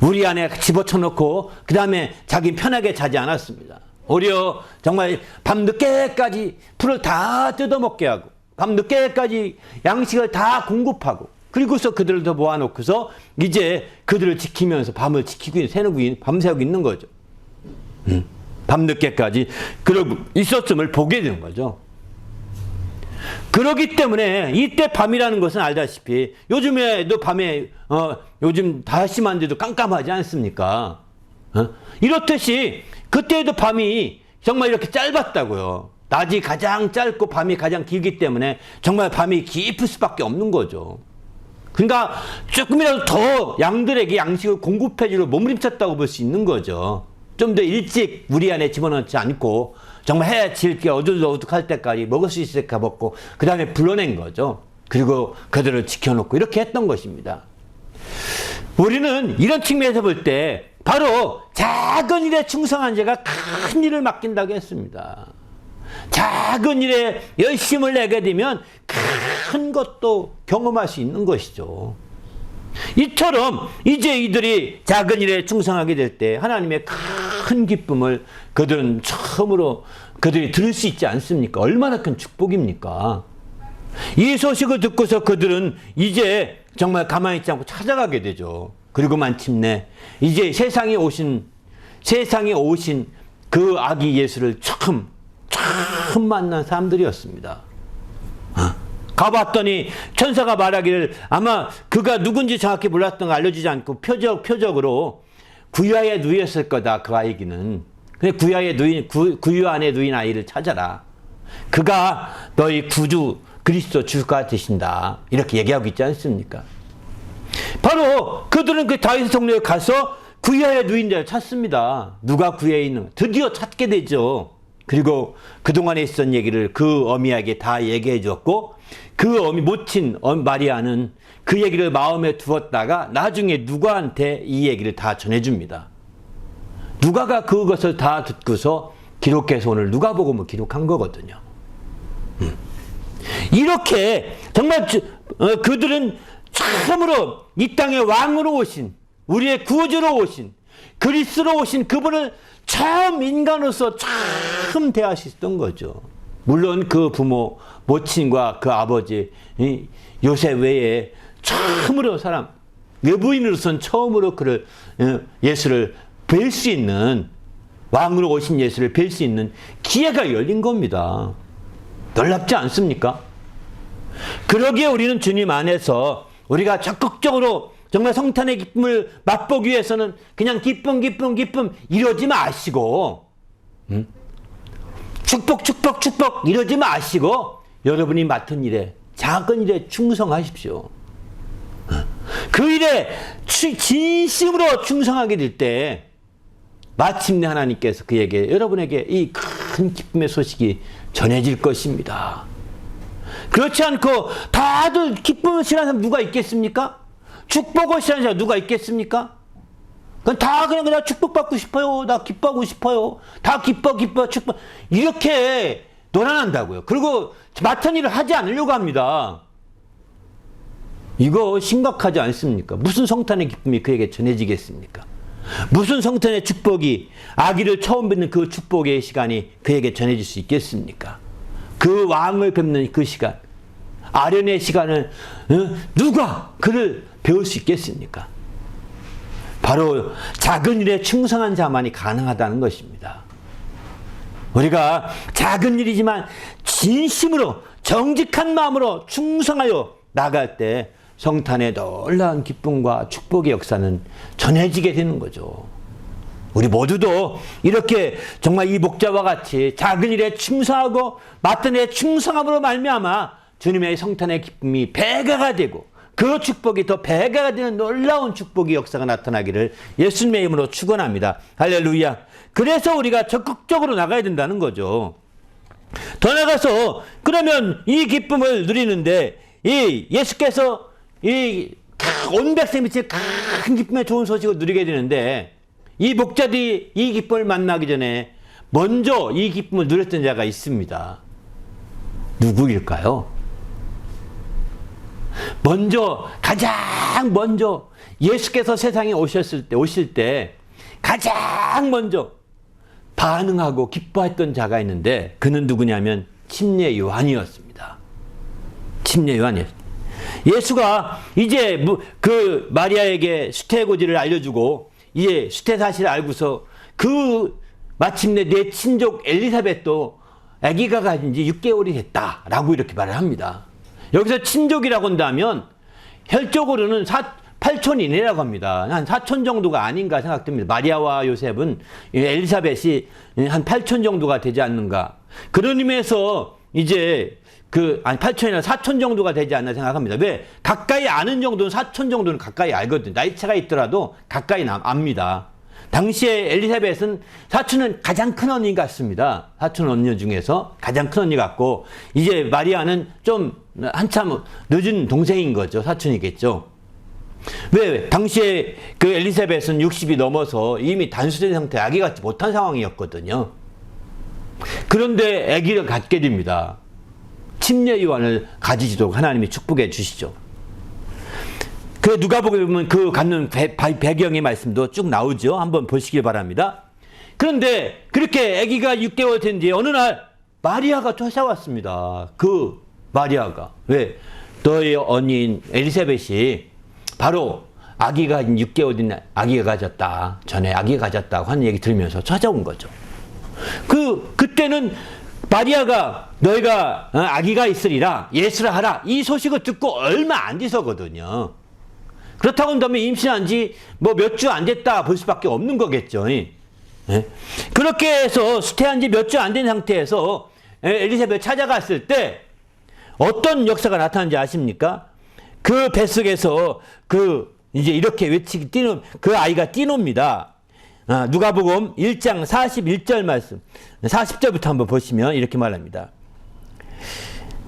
우리 안에 집어쳐놓고 그 다음에 자기 편하게 자지 않았습니다. 오히려 정말 밤늦게까지 풀을 다 뜯어먹게 하고 밤늦게까지 양식을 다 공급하고, 그리고서 그들을 더 모아놓고서 이제 그들을 지키면서 밤을 밤새고 있는 거죠. 밤늦게까지 그러고 있었음을 보게 되는 거죠. 그렇기 때문에 이때 밤이라는 것은 알다시피 요즘에도 밤에 요즘 다 심한데도 깜깜하지 않습니까? 이렇듯이 그때에도 밤이 정말 이렇게 짧았다고요. 낮이 가장 짧고 밤이 가장 길기 때문에 정말 밤이 깊을 수밖에 없는 거죠. 그러니까 조금이라도 더 양들에게 양식을 공급해 주려 몸부림쳤다고 볼 수 있는 거죠. 좀 더 일찍 우리 안에 집어넣지 않고 정말 해 질게 어둑어둑할 때까지 먹을 수 있을까 먹고 그 다음에 불러낸 거죠. 그리고 그들을 지켜놓고 이렇게 했던 것입니다. 우리는 이런 측면에서 볼 때 바로 작은 일에 충성한 자가 큰 일을 맡긴다고 했습니다. 작은 일에 열심을 내게 되면 큰 것도 경험할 수 있는 것이죠. 이처럼 이제 이들이 작은 일에 충성하게 될 때 하나님의 큰 기쁨을 그들은 처음으로 그들이 들을 수 있지 않습니까? 얼마나 큰 축복입니까? 이 소식을 듣고서 그들은 이제 정말 가만히 있지 않고 찾아가게 되죠. 그리고 마침내 이제 세상에 오신 그 아기 예수를 처음 만난 사람들이었습니다. 가봤더니 천사가 말하기를 아마 그가 누군지 정확히 몰랐던 거 알려주지 않고 표적으로 구유아에 누였을 거다, 그 아이기는. 구유 안에 누인 아이를 찾아라. 그가 너희 구주 그리스도 주가 되신다. 이렇게 얘기하고 있지 않습니까? 바로 그들은 그 다윗 성읍에 가서 구유아에 누인 자를 찾습니다. 누가 구유에 있는, 드디어 찾게 되죠. 그리고 그동안에 있었던 얘기를 그 어미에게 다 얘기해 주었고, 그 모친 마리아는 그 얘기를 마음에 두었다가 나중에 누가한테 이 얘기를 다 전해줍니다. 누가가 그것을 다 듣고서 기록해서 오늘 누가복음을 기록한 거거든요. 이렇게 정말 그들은 처음으로 이 땅의 왕으로 오신, 우리의 구주로 오신, 그리스도로 오신 그분을 처음 인간으로서 처음 대하셨던 거죠. 물론 그 부모, 모친과 그 아버지 요셉 외에 처음으로 외부인으로서는 처음으로 예수를 뵐 수 있는, 왕으로 오신 예수를 뵐 수 있는 기회가 열린 겁니다. 놀랍지 않습니까? 그러기에 우리는 주님 안에서 우리가 적극적으로 정말 성탄의 기쁨을 맛보기 위해서는 그냥 기쁨 이러지 마시고 축복 이러지 마시고 여러분이 맡은 일에 작은 일에 충성하십시오. 그 일에 진심으로 충성하게 될 때 마침내 하나님께서 여러분에게 이 큰 기쁨의 소식이 전해질 것입니다. 그렇지 않고 다들 기쁨을 싫어하는 사람 누가 있겠습니까? 축복을 싫어하는 사람 누가 있겠습니까? 그냥 나 축복받고 싶어요. 나 기뻐하고 싶어요. 다 기뻐 축복 이렇게 논한다고요. 그리고 맡은 일을 하지 않으려고 합니다. 이거 심각하지 않습니까? 무슨 성탄의 기쁨이 그에게 전해지겠습니까? 무슨 성탄의 축복이 아기를 처음 뵙는 그 축복의 시간이 그에게 전해질 수 있겠습니까? 그 왕을 뵙는 그 시간, 아련의 시간을 누가 그를 배울 수 있겠습니까? 바로 작은 일에 충성한 자만이 가능하다는 것입니다. 우리가 작은 일이지만 진심으로 정직한 마음으로 충성하여 나갈 때 성탄의 놀라운 기쁨과 축복의 역사는 전해지게 되는 거죠. 우리 모두도 이렇게 정말 이 목자와 같이 작은 일에 충성하고 맡은 일에 충성함으로 말미암아 주님의 성탄의 기쁨이 배가가 되고 그 축복이 더 배가가 되는 놀라운 축복의 역사가 나타나기를 예수님의 이름으로 축원합니다. 할렐루야. 그래서 우리가 적극적으로 나가야 된다는 거죠. 더 나가서 그러면 이 기쁨을 누리는데 이 예수께서 이 온 백성이 미칠 큰 기쁨의 좋은 소식을 누리게 되는데 이 목자들이 이 기쁨을 만나기 전에 먼저 이 기쁨을 누렸던 자가 있습니다. 누구일까요? 가장 먼저 예수께서 세상에 오실 때 가장 먼저 반응하고 기뻐했던 자가 있는데 그는 누구냐면 침례 요한이었습니다. 침례 요한이었습니다. 예수가 이제 그 마리아에게 수태의 고지를 알려주고 이제 수태 사실을 알고서 그 마침내 내 친족 엘리사벳도 아기가 가진 지 6개월이 됐다라고 이렇게 말을 합니다. 여기서 친족이라고 한다면 혈적으로는 8촌이네라고 합니다. 한 4촌 정도가 아닌가 생각됩니다. 마리아와 요셉은 엘리사벳이 한 8촌 정도가 되지 않는가. 그런 의미에서 이제 8촌이나 4촌 정도가 되지 않나 생각합니다. 왜? 가까이 아는 정도는 4촌 정도는 가까이 알거든요. 나이 차가 있더라도 가까이 압니다. 당시에 엘리사벳은 사촌은 가장 큰 언니 같습니다. 사촌 언니 중에서 가장 큰 언니 같고 이제 마리아는 좀 한참 늦은 동생인 거죠. 사촌이겠죠. 왜? 당시에 그 엘리사벳은 60이 넘어서 이미 단수된 상태, 아기 갖지 못한 상황이었거든요. 그런데 아기를 갖게 됩니다. 침례 요한을 가지시도록 하나님이 축복해 주시죠. 그 누가복음에 보면 그 갖는 배경의 말씀도 쭉 나오죠. 한번 보시길 바랍니다. 그런데 그렇게 아기가 6개월 된 뒤에 어느 날 마리아가 쫓아왔습니다. 그 마리아가. 왜? 너의 언니인 엘리사벳이 바로 아기가 6개월 된 아기가 가졌다. 전에 아기가 가졌다고 하는 얘기 들으면서 찾아온 거죠. 그때는 마리아가 너희가 아기가 있으리라 예수라 하라 이 소식을 듣고 얼마 안 돼서거든요. 그렇다고 한다면 임신한 지 몇 주 안 됐다 볼 수밖에 없는 거겠죠. 예? 그렇게 해서 수태한 지 몇 주 안 된 상태에서 엘리사벳 찾아갔을 때 어떤 역사가 나타난지 아십니까? 그 뱃속에서 이제 이렇게 외치기 뛰는 그 아이가 뛰놉니다. 누가복음 1장 41절 말씀 40절부터 한번 보시면 이렇게 말합니다.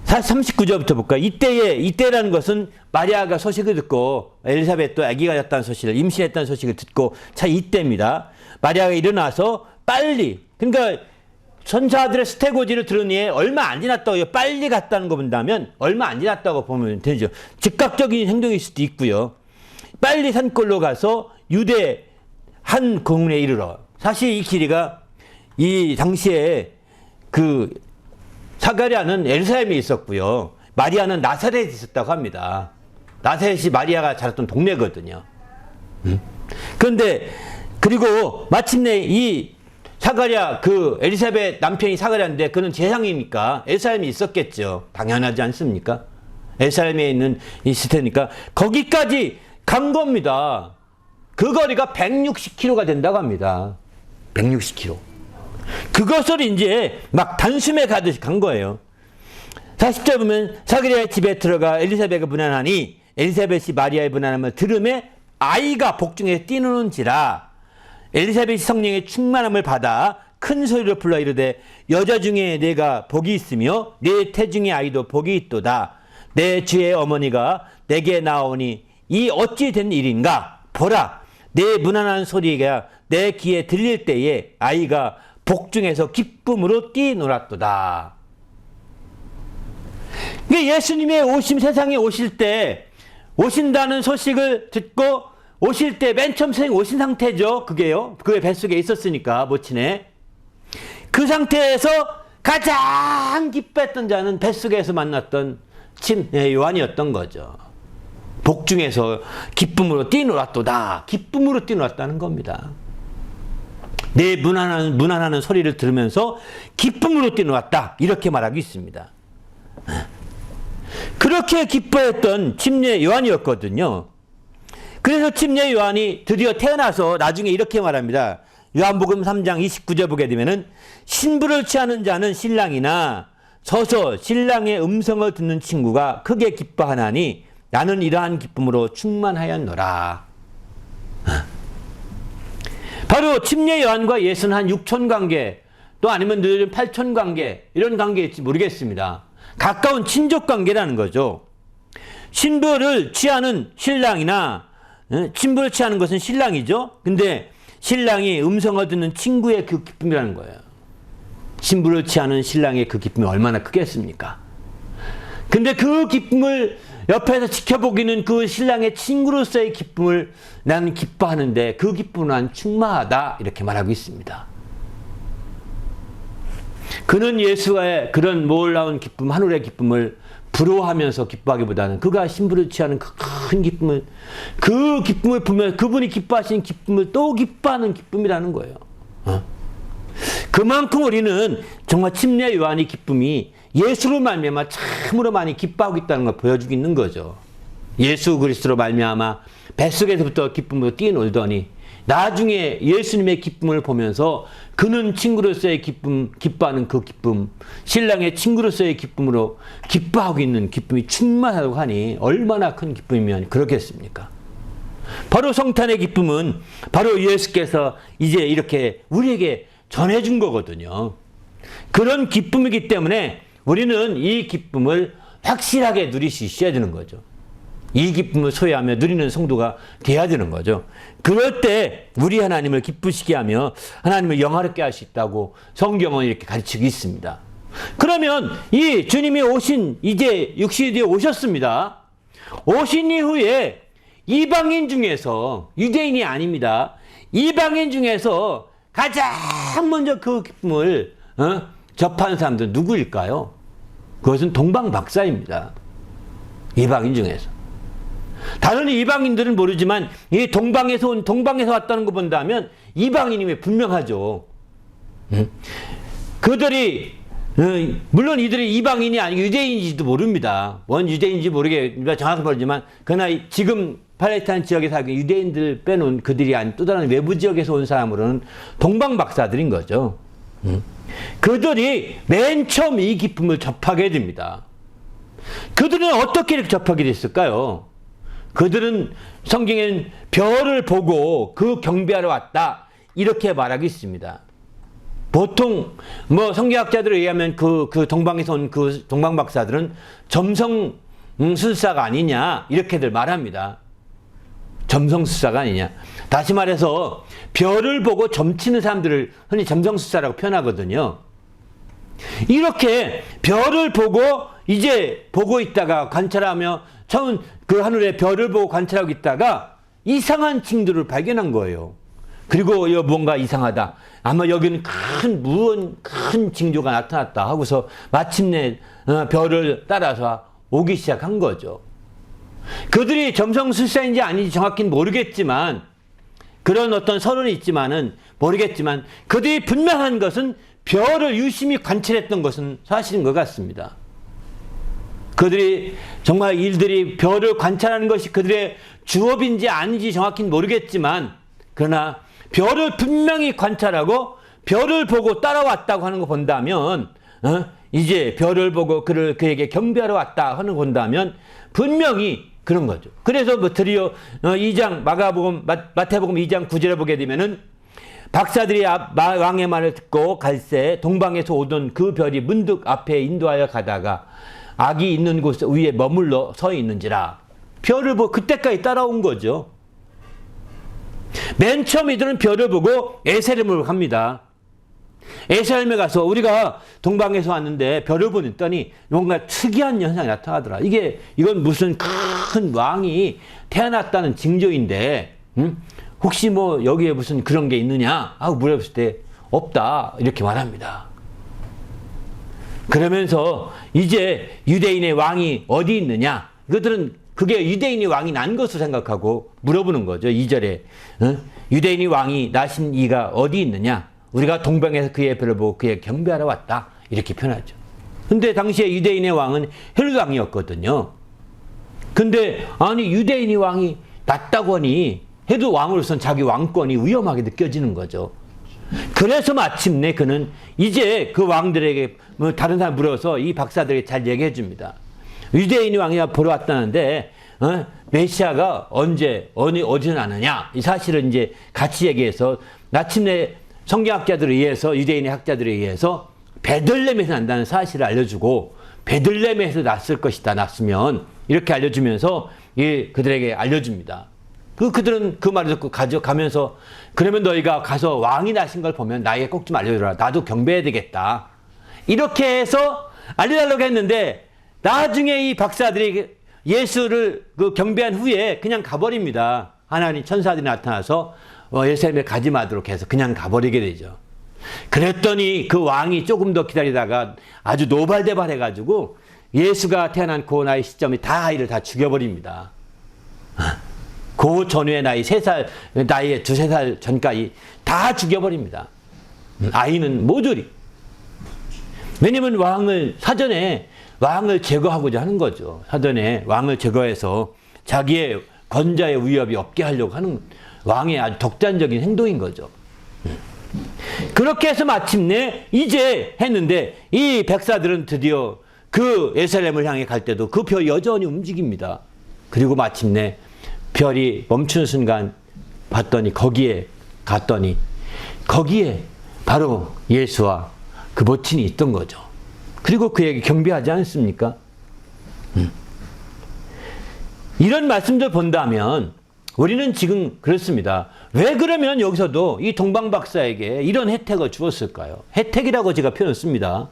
39절부터 볼까요? 이때라는 것은 마리아가 소식을 듣고 엘리사벳도 아기가 였다는 소식을 임신했다는 소식을 듣고 이때입니다. 마리아가 일어나서 빨리 그러니까 천사들의 수태고지를 들으니 얼마 안 지났다고 빨리 갔다는 거 본다면 얼마 안 지났다고 보면 되죠. 즉각적인 행동일 수도 있고요. 빨리 산골로 가서 유대 한 공문에 이르러 사실 이 길이가 이 당시에 사가랴는 예루살렘에 있었고요. 마리아는 나사렛에 있었다고 합니다. 나사렛이 마리아가 자랐던 동네거든요. 그런데 그리고 마침내 이 사가랴 엘리사벳 남편이 사가랴인데 그는 제상이니까 예루살렘에 있었겠죠. 당연하지 않습니까? 예루살렘에 있을 테니까 거기까지 간 겁니다. 그 거리가 160km가 된다고 합니다. 160km. 그것을 이제 막 단숨에 가듯이 간 거예요. 40절 보면 사그리아의 집에 들어가 엘리사벳을 문안하니 엘리사벳이 마리아의 문안함을 들음에 아이가 복중에 뛰노는지라. 엘리사벳이 성령의 충만함을 받아 큰 소리로 불러 이르되 여자 중에 내가 복이 있으며 내 태중의 아이도 복이 있도다. 내 주의 어머니가 내게 나오니 이 어찌 된 일인가. 보라, 내 문안한 소리가 내 귀에 들릴 때에 아이가 복중에서 기쁨으로 뛰놀았도다. 예수님의 세상에 오실 때, 오신다는 소식을 듣고 오실 때 맨 처음 세상에 오신 상태죠. 그게요. 그의 뱃속에 있었으니까, 모친에. 그 상태에서 가장 기뻐했던 자는 뱃속에서 만났던 요한이었던 거죠. 복중에서 기쁨으로 뛰놀았도다. 기쁨으로 뛰놀았다는 겁니다. 내 문안하는 소리를 들으면서 기쁨으로 뛰놀았다. 이렇게 말하고 있습니다. 그렇게 기뻐했던 침례 요한이었거든요. 그래서 침례 요한이 드디어 태어나서 나중에 이렇게 말합니다. 요한복음 3장 29절 보게 되면은 신부를 취하는 자는 신랑이나 서서 신랑의 음성을 듣는 친구가 크게 기뻐하나니 나는 이러한 기쁨으로 충만하였노라. 바로 침례 요한과 예수는 한 6천 관계 또 아니면 늘 8천 관계 이런 관계일지 모르겠습니다. 가까운 친족 관계라는 거죠. 신부를 취하는 신랑이나 신부를 취하는 것은 신랑이죠. 근데 신랑이 음성을 듣는 친구의 그 기쁨이라는 거예요. 신부를 취하는 신랑의 그 기쁨이 얼마나 크겠습니까? 근데 그 기쁨을 옆에서 지켜보기는 그 신랑의 친구로서의 기쁨을 나는 기뻐하는데 그 기쁨은 난 충만하다 이렇게 말하고 있습니다. 그는 예수의 그런 놀라운 기쁨, 하늘의 기쁨을 부러워하면서 기뻐하기보다는 그가 신부를 취하는 그 큰 기쁨을 그 기쁨을 보면 그분이 기뻐하시는 기쁨을 또 기뻐하는 기쁨이라는 거예요. 그만큼 우리는 정말 침례 요한의 기쁨이 예수로 말미암아 참으로 많이 기뻐하고 있다는 걸 보여주고 있는 거죠. 예수 그리스도로 말미암아 뱃속에서부터 기쁨으로 뛰놀더니 나중에 예수님의 기쁨을 보면서 그는 친구로서의 기쁨, 기뻐하는 그 기쁨, 신랑의 친구로서의 기쁨으로 기뻐하고 있는 기쁨이 충만하다고 하니 얼마나 큰 기쁨이면 그렇겠습니까? 바로 성탄의 기쁨은 바로 예수께서 이제 이렇게 우리에게 전해준 거거든요. 그런 기쁨이기 때문에 우리는 이 기쁨을 확실하게 누릴 수 있어야 되는 거죠. 이 기쁨을 소유하며 누리는 성도가 돼야 되는 거죠. 그럴 때 우리 하나님을 기쁘시게 하며 하나님을 영화롭게 할 수 있다고 성경은 이렇게 가르치고 있습니다. 그러면 이 주님이 이제 60일 뒤에 오셨습니다. 오신 이후에 이방인 중에서, 유대인이 아닙니다. 이방인 중에서 가장 먼저 그 기쁨을 접한 사람들은 누구일까요? 그것은 동방박사입니다. 이방인 중에서. 다른 이방인들은 모르지만 이 동방에서 왔다는 거 본다면 이방인임이 분명하죠. 그들이 물론 이들이 이방인이 아니고 유대인인지도 모릅니다. 원 유대인인지 정확히 모르지만 그러나 지금 팔레스타인 지역에 살고 유대인들 빼놓은 그들이 아닌 또 다른 외부 지역에서 온 사람으로는 동방박사들인 거죠. 그들이 맨 처음 이 기쁨을 접하게 됩니다. 그들은 어떻게 이렇게 접하게 됐을까요? 그들은 성경에는 별을 보고 그 경배하러 왔다 이렇게 말하고 있습니다. 보통 성경학자들에 의하면 그 동방에서 온 그 동방박사들은 점성술사가 아니냐 이렇게들 말합니다. 점성술사가 아니냐. 다시 말해서 별을 보고 점치는 사람들을 흔히 점성술사라고 표현하거든요. 이렇게 별을 보고 이제 보고 있다가 관찰하며 처음 그 하늘에 별을 보고 관찰하고 있다가 이상한 징조를 발견한 거예요. 그리고 뭔가 이상하다. 아마 여기는 큰 징조가 나타났다 하고서 마침내 별을 따라서 오기 시작한 거죠. 그들이 점성술사인지 아닌지 정확히는 모르겠지만 그런 어떤 서론이 있지만은 모르겠지만 그들이 분명한 것은 별을 유심히 관찰했던 것은 사실인 것 같습니다. 그들이 정말 일들이 별을 관찰하는 것이 그들의 주업인지 아닌지 정확히는 모르겠지만, 그러나 별을 분명히 관찰하고 별을 보고 따라왔다고 하는 거 본다면, 이제 별을 보고 그에게 경배하러 왔다 하는 거 본다면 분명히 그런 거죠. 그래서 뭐 드디어 2장 마태복음 2장 9절에 보게 되면은 박사들이 왕의 말을 듣고 갈새 동방에서 오던 그 별이 문득 앞에 인도하여 가다가 악이 있는 곳 위에 머물러 서 있는지라. 별을 보고 그때까지 따라온 거죠. 맨 처음 이들은 별을 보고 에세렘으로 갑니다. 에세렘에 가서 우리가 동방에서 왔는데 별을 보냈더니 뭔가 특이한 현상이 나타나더라. 이건 무슨 큰 왕이 태어났다는 징조인데, 혹시 뭐 여기에 무슨 그런 게 있느냐 하고 물어봤을 때 없다 이렇게 말합니다. 그러면서 이제 유대인의 왕이 어디 있느냐, 이것들은 그게 유대인의 왕이 난 것으로 생각하고 물어보는 거죠. 2절에 유대인의 왕이 나신 이가 어디 있느냐, 우리가 동방에서 그의 별을 보고 그의 경배하러 왔다 이렇게 표현하죠. 근데 당시에 유대인의 왕은 헤롯 왕이었거든요. 근데 아니 유대인의 왕이 낫다고 하니 헤롯 왕으로서는 자기 왕권이 위험하게 느껴지는 거죠. 그래서 마침내 그는 이제 그 왕들에게 다른 사람 물어서 이 박사들에게 잘 얘기해 줍니다. 유대인의 왕이 보러 왔다는데 메시아가 언제 어디서 나느냐, 이 사실을 이제 같이 얘기해서 마침내 성경학자들에 의해서, 유대인의 학자들에 의해서 베들레헴에서 난다는 사실을 알려주고, 베들레헴에서 났을 것이다, 났으면 이렇게 알려주면서 그들에게 알려줍니다. 그들은 그 말을 듣고 가져가면서, 그러면 너희가 가서 왕이 나신 걸 보면 나에게 꼭 좀 알려줘라, 나도 경배해야 되겠다 이렇게 해서 알려달라고 했는데, 나중에 이 박사들이 예수를 경배한 후에 그냥 가버립니다. 하나님 천사들이 나타나서 예루살렘에 가지 마도록 해서 그냥 가버리게 되죠. 그랬더니 그 왕이 조금 더 기다리다가 아주 노발대발해가지고 예수가 태어난 그 나이 시점에 아이를 다 죽여버립니다. 그 전후의 나이에 2-3살 전까지 다 죽여버립니다. 아이는 모조리. 왜냐면 사전에 왕을 제거하고자 하는 거죠. 사전에 왕을 제거해서 자기의 권자의 위협이 없게 하려고 하는 왕의 아주 독단적인 행동인 거죠. 그렇게 해서 마침내 이제 했는데, 이 백사들은 드디어 그 예루살렘을 향해 갈 때도 그 별이 여전히 움직입니다. 그리고 마침내 별이 멈추는 순간 봤더니 거기에 갔더니 거기에 바로 예수와 그 모친이 있던 거죠. 그리고 그에게 경배하지 않습니까? 이런 말씀들 본다면 우리는 지금 그렇습니다. 왜 그러면 여기서도 이 동방박사에게 이런 혜택을 주었을까요? 혜택이라고 제가 표현을 씁니다.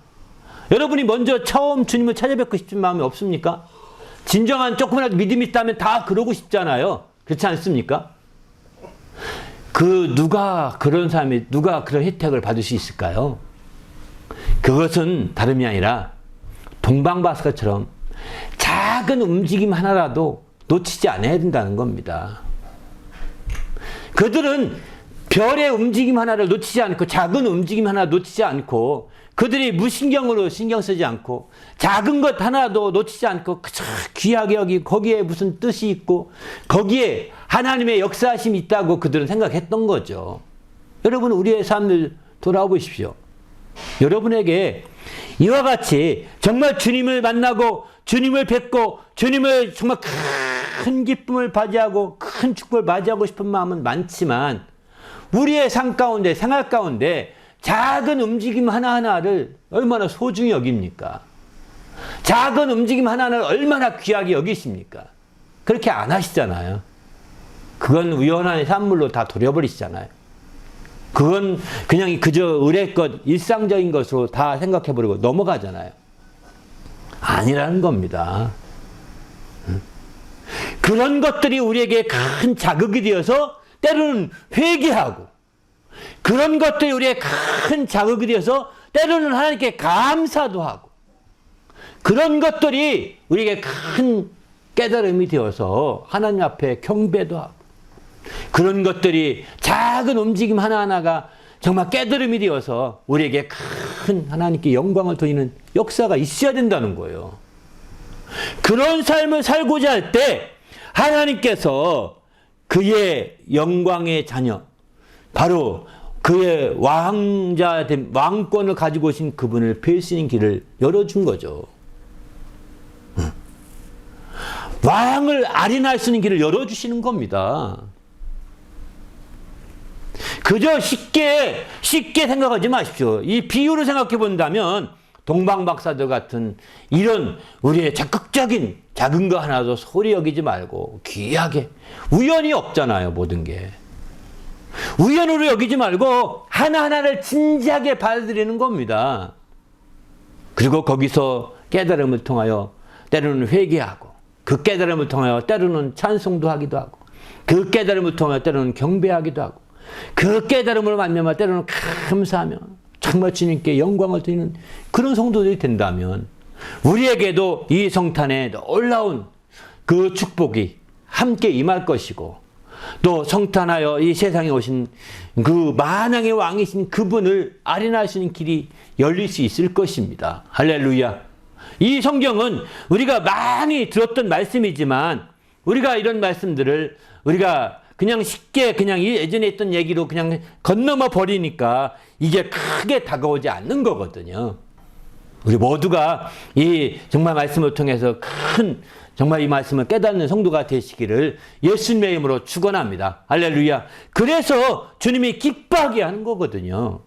여러분이 먼저 처음 주님을 찾아뵙고 싶은 마음이 없습니까? 진정한 조금이라도 믿음이 있다면 다 그러고 싶잖아요. 그렇지 않습니까? 누가 그런 혜택을 받을 수 있을까요? 그것은 다름이 아니라 동방박사처럼 작은 움직임 하나라도 놓치지 않아야 된다는 겁니다. 그들은 별의 움직임 하나를 놓치지 않고, 작은 움직임 하나 놓치지 않고, 그들이 무신경으로 신경 쓰지 않고, 작은 것 하나도 놓치지 않고 귀하게 여기고, 거기에 무슨 뜻이 있고 거기에 하나님의 역사하심이 있다고 그들은 생각했던 거죠. 여러분, 우리의 삶을 돌아보십시오. 여러분에게 이와 같이 정말 주님을 만나고 주님을 뵙고 주님을 정말 큰 기쁨을 맞이하고 큰 축복을 맞이하고 싶은 마음은 많지만, 우리의 삶 가운데, 생활 가운데 작은 움직임 하나하나를 얼마나 소중히 여깁니까? 작은 움직임 하나를 얼마나 귀하게 여기십니까? 그렇게 안 하시잖아요. 그건 우연한 산물로 다 돌려버리시잖아요. 그건 그냥 그저 의례것, 일상적인 것으로 다 생각해버리고 넘어가잖아요. 아니라는 겁니다. 그런 것들이 우리에게 큰 자극이 되어서 때로는 회개하고, 그런 것들이 우리의 큰 자극이 되어서 때로는 하나님께 감사도 하고, 그런 것들이 우리에게 큰 깨달음이 되어서 하나님 앞에 경배도 하고, 그런 것들이 작은 움직임 하나하나가 정말 깨달음이 되어서 우리에게 큰 하나님께 영광을 돌리는 역사가 있어야 된다는 거예요. 그런 삶을 살고자 할 때 하나님께서 그의 영광의 자녀, 바로 그의 왕권을 가지고 오신 그분을 뵐 수 있는 길을 열어준 거죠. 왕을 아련할 수 있는 길을 열어주시는 겁니다. 그저 쉽게 생각하지 마십시오. 이 비유를 생각해 본다면 동방박사들 같은 이런 우리의 적극적인 작은 거 하나도 소리 여기지 말고 귀하게, 우연이 없잖아요. 모든 게 우연으로 여기지 말고 하나하나를 진지하게 받아들이는 겁니다. 그리고 거기서 깨달음을 통하여 때로는 회개하고, 그 깨달음을 통하여 때로는 찬송도 하기도 하고, 그 깨달음을 통하여 때로는 경배하기도 하고, 그 깨달음을 만나면 때로는 감사하며 정말 주님께 영광을 드리는 그런 성도들이 된다면 우리에게도 이 성탄에 놀라운 그 축복이 함께 임할 것이고, 또 성탄하여 이 세상에 오신 그 만왕의 왕이신 그분을 아련할 수 있는 길이 열릴 수 있을 것입니다. 할렐루야. 이 성경은 우리가 많이 들었던 말씀이지만 우리가 이런 말씀들을 우리가 그냥 쉽게 그냥 예전에 했던 얘기로 그냥 건너머 버리니까 이게 크게 다가오지 않는 거거든요. 우리 모두가 이 정말 말씀을 통해서 정말 이 말씀을 깨닫는 성도가 되시기를 예수님의 이름으로 축원합니다. 할렐루야. 그래서 주님이 기뻐하게 하는 거거든요.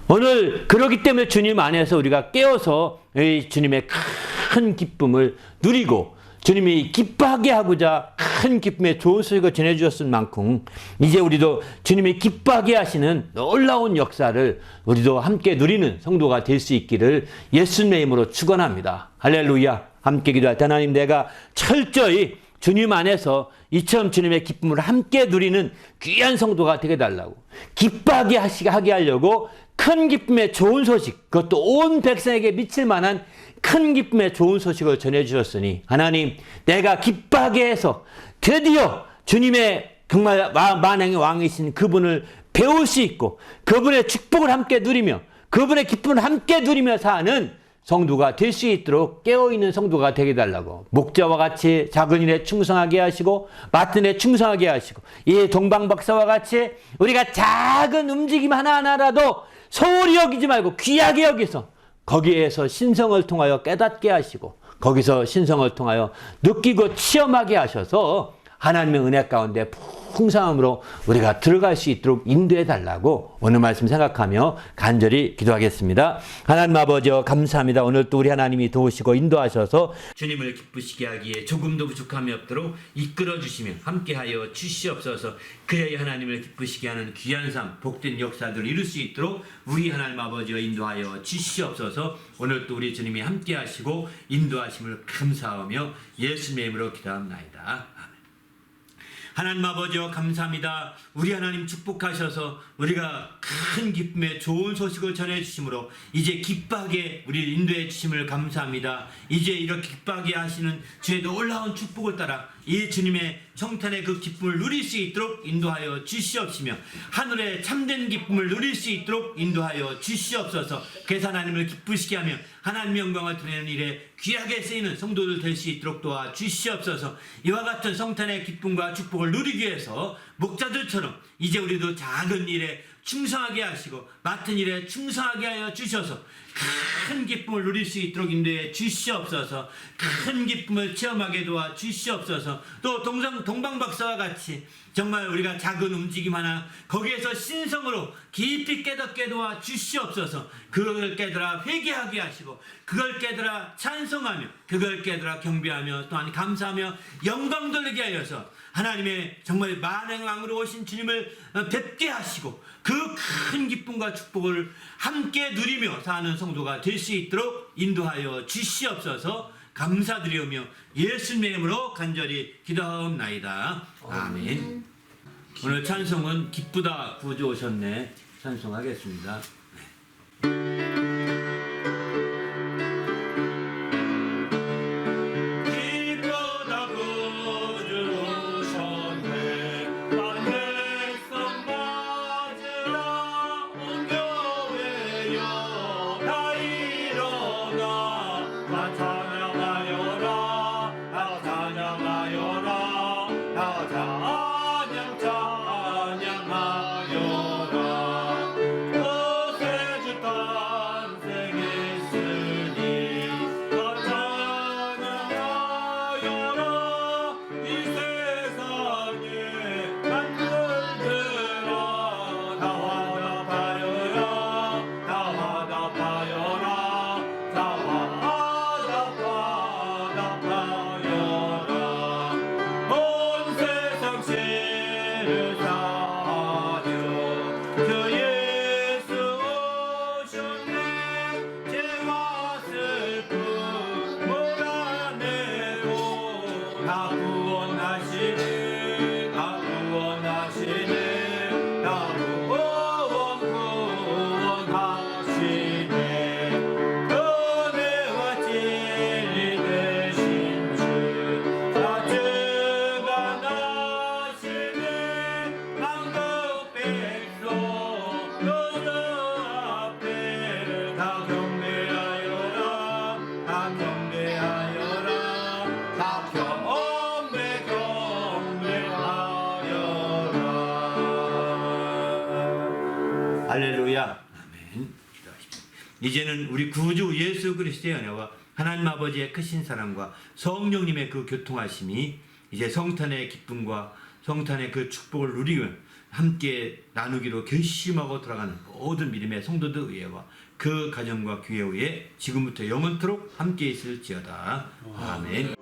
오늘 그렇기 때문에 주님 안에서 우리가 깨어서 이 주님의 큰 기쁨을 누리고 주님이 기뻐하게 하고자 큰 기쁨의 좋은 소식을 전해주셨을 만큼 이제 우리도 주님이 기뻐하게 하시는 놀라운 역사를 우리도 함께 누리는 성도가 될 수 있기를 예수님의 이름으로 축원합니다. 할렐루야. 함께 기도할 때 하나님, 내가 철저히 주님 안에서 이처럼 주님의 기쁨을 함께 누리는 귀한 성도가 되게 달라고, 기뻐하게 하게 하려고 큰 기쁨의 좋은 소식, 그것도 온 백성에게 미칠 만한 큰 기쁨의 좋은 소식을 전해주셨으니 하나님, 내가 기뻐하게 해서 드디어 주님의 정말 만왕의 왕이신 그분을 배울 수 있고 그분의 축복을 함께 누리며 그분의 기쁨을 함께 누리며 사는 성도가 될 수 있도록 깨어있는 성도가 되게 달라고, 목자와 같이 작은 일에 충성하게 하시고 맡은 일에 충성하게 하시고, 이 동방박사와 같이 우리가 작은 움직임 하나하나라도 소홀히 여기지 말고 귀하게 여기서 거기에서 신성을 통하여 깨닫게 하시고 거기서 신성을 통하여 느끼고 체험하게 하셔서 하나님의 은혜 가운데 풍성함으로 우리가 들어갈 수 있도록 인도해 달라고 오늘 말씀 생각하며 간절히 기도하겠습니다. 하나님 아버지여, 감사합니다. 오늘 또 우리 하나님이 도우시고 인도하셔서 주님을 기쁘시게 하기에 조금도 부족함이 없도록 이끌어 주시며 함께하여 주시옵소서. 그래야 하나님을 기쁘시게 하는 귀한 삶, 복된 역사들을 이룰 수 있도록 우리 하나님 아버지여 인도하여 주시옵소서. 오늘 또 우리 주님이 함께하시고 인도하심을 감사하며 예수님의 이름으로 기도합나이다. 하나님 아버지여, 감사합니다. 우리 하나님 축복하셔서 우리가 큰 기쁨의 좋은 소식을 전해주심으로 이제 기뻐하게 우리를 인도해 주심을 감사합니다. 이제 이렇게 기뻐하게 하시는 주의 놀라운 축복을 따라 이 주님의 성탄의 그 기쁨을 누릴 수 있도록 인도하여 주시옵시며 하늘의 참된 기쁨을 누릴 수 있도록 인도하여 주시옵소서. 그래서 하나님을 기쁘시게 하며 하나님의 영광을 드리는 일에 귀하게 쓰이는 성도들 될 수 있도록 도와 주시옵소서. 이와 같은 성탄의 기쁨과 축복을 누리기 위해서 목자들처럼 이제 우리도 작은 일에 충성하게 하시고 맡은 일에 충성하게 하여 주셔서 큰 기쁨을 누릴 수 있도록 인도해 주시옵소서. 큰 기쁨을 체험하게 도와 주시옵소서. 또 동방박사와 같이 정말 우리가 작은 움직임 하나 거기에서 신성으로 깊이 깨닫게 도와 주시옵소서. 그걸 깨달아 회개하게 하시고 그걸 깨달아 찬송하며 그걸 깨달아 경배하며 또한 감사하며 영광 돌리게 하여서 하나님의 정말 만왕의 왕으로 오신 주님을 뵙게 하시고 그 큰 기쁨과 축복을 함께 누리며 사는 성도가 될 수 있도록 인도하여 주시옵소서. 감사드리오며 예수님의 이름으로 간절히 기도하옵나이다. 아멘. 오늘 찬송은 기쁘다 구주 오셨네 찬송하겠습니다. 다 찬양하 할렐루야. 아멘. 기도하십시오. 이제는 우리 구주 예수 그리스도의 은혜와 하나님 아버지의 크신 사랑과 성령님의 그 교통하심이 이제 성탄의 기쁨과 성탄의 그 축복을 누리며 함께 나누기로 결심하고 돌아가는 모든 믿음의 성도들 의회와 그 가정과 교회 위에 지금부터 영원토록 함께 있을지어다. 아멘.